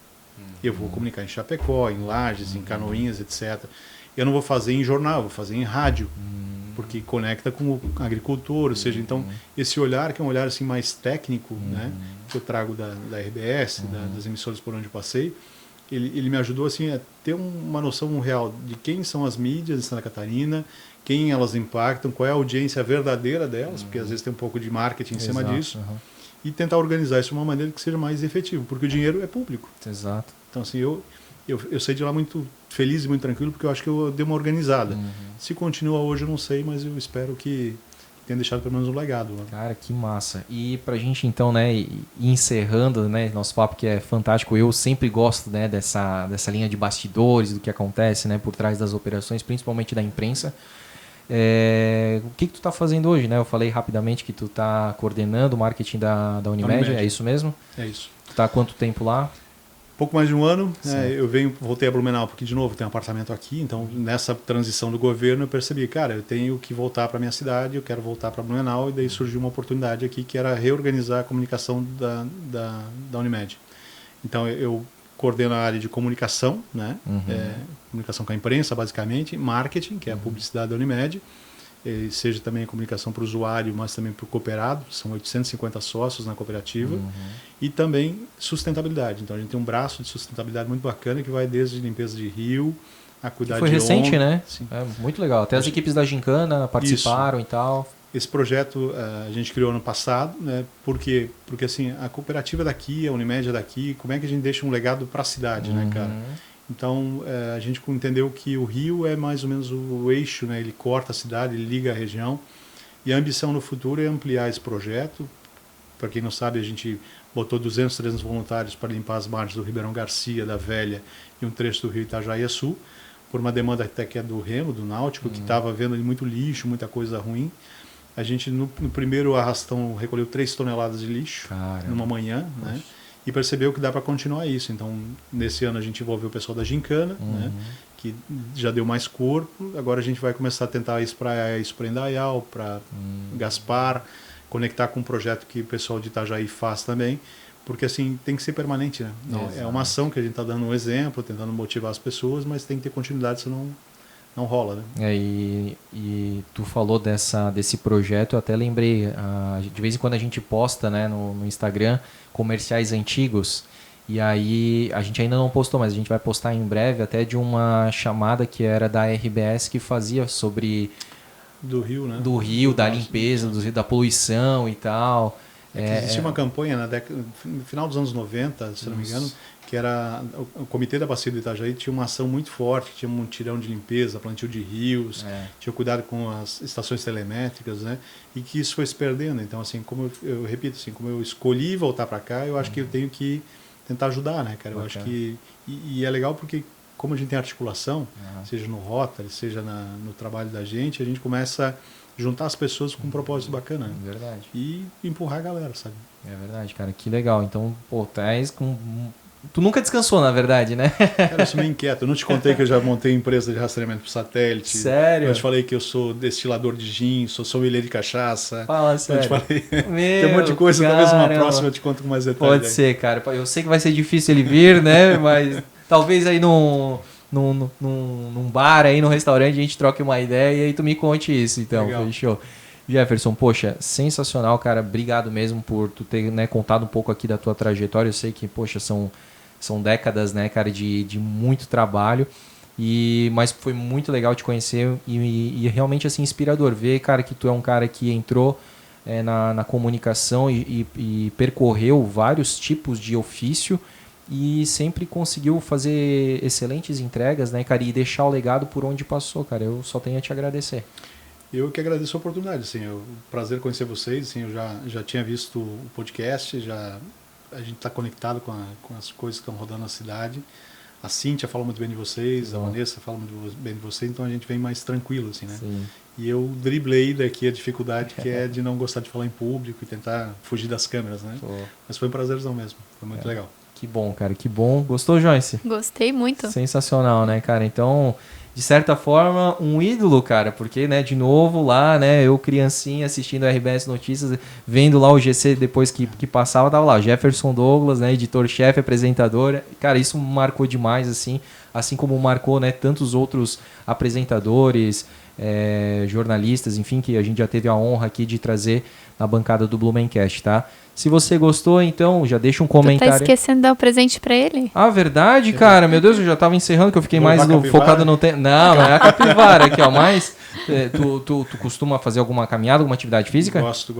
Eu vou comunicar em Chapecó, em Lages, em Canoinhas, etc. Eu não vou fazer em jornal, vou fazer em rádio, porque conecta com o agricultor, ou seja, então esse olhar que é um olhar assim mais técnico, né, que eu trago da RBS, das emissoras por onde eu passei, ele me ajudou assim a ter uma noção real de quem são as mídias de Santa Catarina, quem elas impactam, qual é a audiência verdadeira delas, porque às vezes tem um pouco de marketing em cima disso, e tentar organizar isso de uma maneira que seja mais efetiva, porque o dinheiro é público. Exato. Então assim, eu saí de lá muito feliz e muito tranquilo, porque eu acho que eu dei uma organizada. Se continua hoje, eu não sei, mas eu espero que tenha deixado pelo menos um legado. Né? Cara, que massa. E pra gente então, né, ir encerrando, né, nosso papo que é fantástico, eu sempre gosto, né, dessa linha de bastidores, do que acontece, né, por trás das operações, principalmente da imprensa. O que tu tá fazendo hoje, né? Eu falei rapidamente que tu tá coordenando o marketing da Unimed, é isso mesmo? É isso. Tu tá há quanto tempo lá? Pouco mais de um ano, eu voltei a Blumenau porque de novo tem um apartamento aqui, então nessa transição do governo eu percebi, cara, eu tenho que voltar para minha cidade, eu quero voltar para Blumenau, e daí surgiu uma oportunidade aqui que era reorganizar a comunicação da Unimed. Então eu coordeno a área de comunicação, né? Comunicação com a imprensa basicamente, marketing, que é a publicidade da Unimed, seja também a comunicação para o usuário, mas também para o cooperado, são 850 sócios na cooperativa, e também sustentabilidade. Então a gente tem um braço de sustentabilidade muito bacana que vai desde limpeza de rio a cuidar de Foi recente, ONG. né? Sim. É muito legal. Até as equipes da Gincana participaram e tal. Esse projeto a gente criou ano passado, né? Por quê? Porque assim, a cooperativa daqui, a Unimed é daqui, como é que a gente deixa um legado para a cidade, né, cara? Então, a gente entendeu que o rio é mais ou menos o eixo, né? Ele corta a cidade, ele liga a região. E a ambição no futuro é ampliar esse projeto. Para quem não sabe, a gente botou 200, 300 voluntários para limpar as margens do Ribeirão Garcia, da Velha e um trecho do rio Itajaí-Açu, por uma demanda até que é do Remo, do Náutico, que estava vendo ali muito lixo, muita coisa ruim. A gente, no primeiro arrastão, recolheu 3 toneladas de lixo numa manhã, né? E percebeu que dá para continuar isso. Então, nesse ano a gente envolveu o pessoal da Gincana, né, que já deu mais corpo. Agora a gente vai começar a tentar espraiar isso para Indaial, para Gaspar, conectar com um projeto que o pessoal de Itajaí faz também, porque assim tem que ser permanente, né? Não, é uma ação que a gente está dando um exemplo, tentando motivar as pessoas, mas tem que ter continuidade, senão não rola, né? E tu falou desse projeto, eu até lembrei, de vez em quando a gente posta, né, no Instagram comerciais antigos, e aí a gente ainda não postou, mas a gente vai postar em breve até de uma chamada que era da RBS que fazia sobre do rio, né? Do rio, da limpeza, da poluição e tal. Existia uma campanha no final dos anos 90, se não me engano, que era o Comitê da Bacia do Itajaí tinha uma ação muito forte, tinha um mutirão de limpeza, plantio de rios, tinha cuidado com as estações telemétricas, né? E que isso foi se perdendo. Então, assim, como eu repito, assim, como eu escolhi voltar para cá, eu acho que eu tenho que tentar ajudar, né, cara? Eu acho que e é legal porque como a gente tem articulação, seja no Rotary, seja no trabalho da gente, a gente começa a juntar as pessoas com um propósito bacana. É verdade. E empurrar a galera, sabe? É verdade, cara. Que legal. Então, pô, tu nunca descansou, na verdade, né? Cara, eu sou meio inquieto. Eu não te contei que eu já montei empresa de rastreamento por satélite. Sério? Eu te falei que eu sou destilador de gin, sou sommelier de cachaça. Fala sério. Eu te falei. Tem um monte de coisa, talvez uma próxima eu te conto com mais detalhes. Pode ser, cara. Eu sei que vai ser difícil ele vir, né? Mas talvez aí num bar, aí num restaurante, a gente troque uma ideia e aí tu me conte isso, então. Legal. Fechou. Jefferson, poxa, sensacional, cara. Obrigado mesmo por tu ter, né, contado um pouco aqui da tua trajetória. Eu sei que, poxa, são décadas, né, cara, de muito trabalho. Mas foi muito legal te conhecer e realmente, assim, inspirador ver, cara, que tu é um cara que entrou na comunicação e percorreu vários tipos de ofício e sempre conseguiu fazer excelentes entregas, né, cara, e deixar o legado por onde passou, cara. Eu só tenho a te agradecer. Eu que agradeço a oportunidade, assim, é um prazer conhecer vocês, assim, eu já tinha visto o podcast, a gente está conectado com as coisas que estão rodando na cidade. A Cíntia fala muito bem de vocês, a Vanessa fala muito bem de vocês, então a gente vem mais tranquilo, assim, né? Sim. E eu driblei daqui a dificuldade que é de não gostar de falar em público e tentar fugir das câmeras, né? Mas foi um prazerzão mesmo, foi muito legal. Que bom, cara, que bom. Gostou, Joyce? Gostei muito. Sensacional, né, cara? Então, de certa forma, um ídolo, cara, porque, né, de novo lá, né, eu criancinha assistindo a RBS Notícias, vendo lá o GC depois que passava, tava lá, Jefferson Douglas, né, editor-chefe, apresentador. Cara, isso marcou demais, assim como marcou, né, tantos outros apresentadores, jornalistas, enfim, que a gente já teve a honra aqui de trazer na bancada do Blumencast, tá? Se você gostou, então, já deixa um comentário. Tu tá esquecendo de dar o presente pra ele? Ah, verdade, cara. Meu Deus, eu já tava encerrando, que eu fiquei mais focado no tempo. Não é a capivara aqui, ó. Mas, tu costuma fazer alguma caminhada, alguma atividade física? Gosto.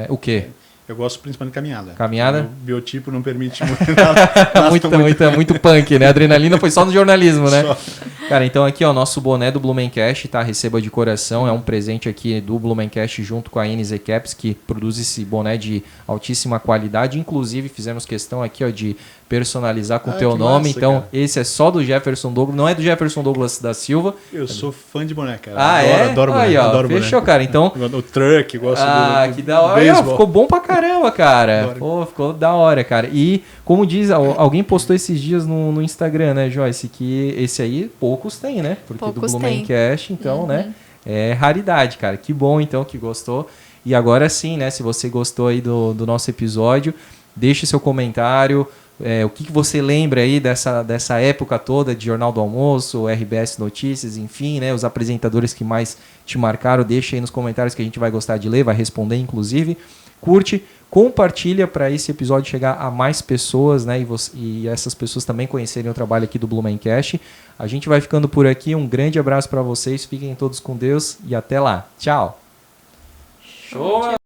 O quê? Eu gosto principalmente de caminhada. Caminhada? O biotipo não permite muito. muito punk, né? Adrenalina foi só no jornalismo, né? Só. Cara, então aqui, ó, nosso boné do Blumencast, tá? Receba de coração, é um presente aqui do Blumencast junto com a NZ Caps, que produz esse boné de altíssima qualidade. Inclusive, fizemos questão aqui, ó, de personalizar com o teu nome. Massa, então, cara. Esse é só do Jefferson Douglas, não é do Jefferson Douglas da Silva. Eu sou fã de boné, cara. Adoro boné. Aí, ó, adoro fechou, boné. cara. Então, O truck, gosto do que da hora. Ficou bom pra caramba, cara. Pô, ficou da hora, cara. E, como diz, alguém postou esses dias no Instagram, né, Joyce, que esse aí poucos tem, né? Porque poucos do Blumencast, então, né? É raridade, cara. Que bom, então, que gostou. E agora sim, né? Se você gostou aí do nosso episódio, deixe seu comentário. O que você lembra aí dessa época toda de Jornal do Almoço, RBS Notícias, enfim, né? Os apresentadores que mais te marcaram, deixa aí nos comentários que a gente vai gostar de ler, vai responder, inclusive. Curte, compartilha para esse episódio chegar a mais pessoas, né? E essas pessoas também conhecerem o trabalho aqui do Blumencast. A gente vai ficando por aqui. Um grande abraço para vocês. Fiquem todos com Deus e até lá. Tchau. Show!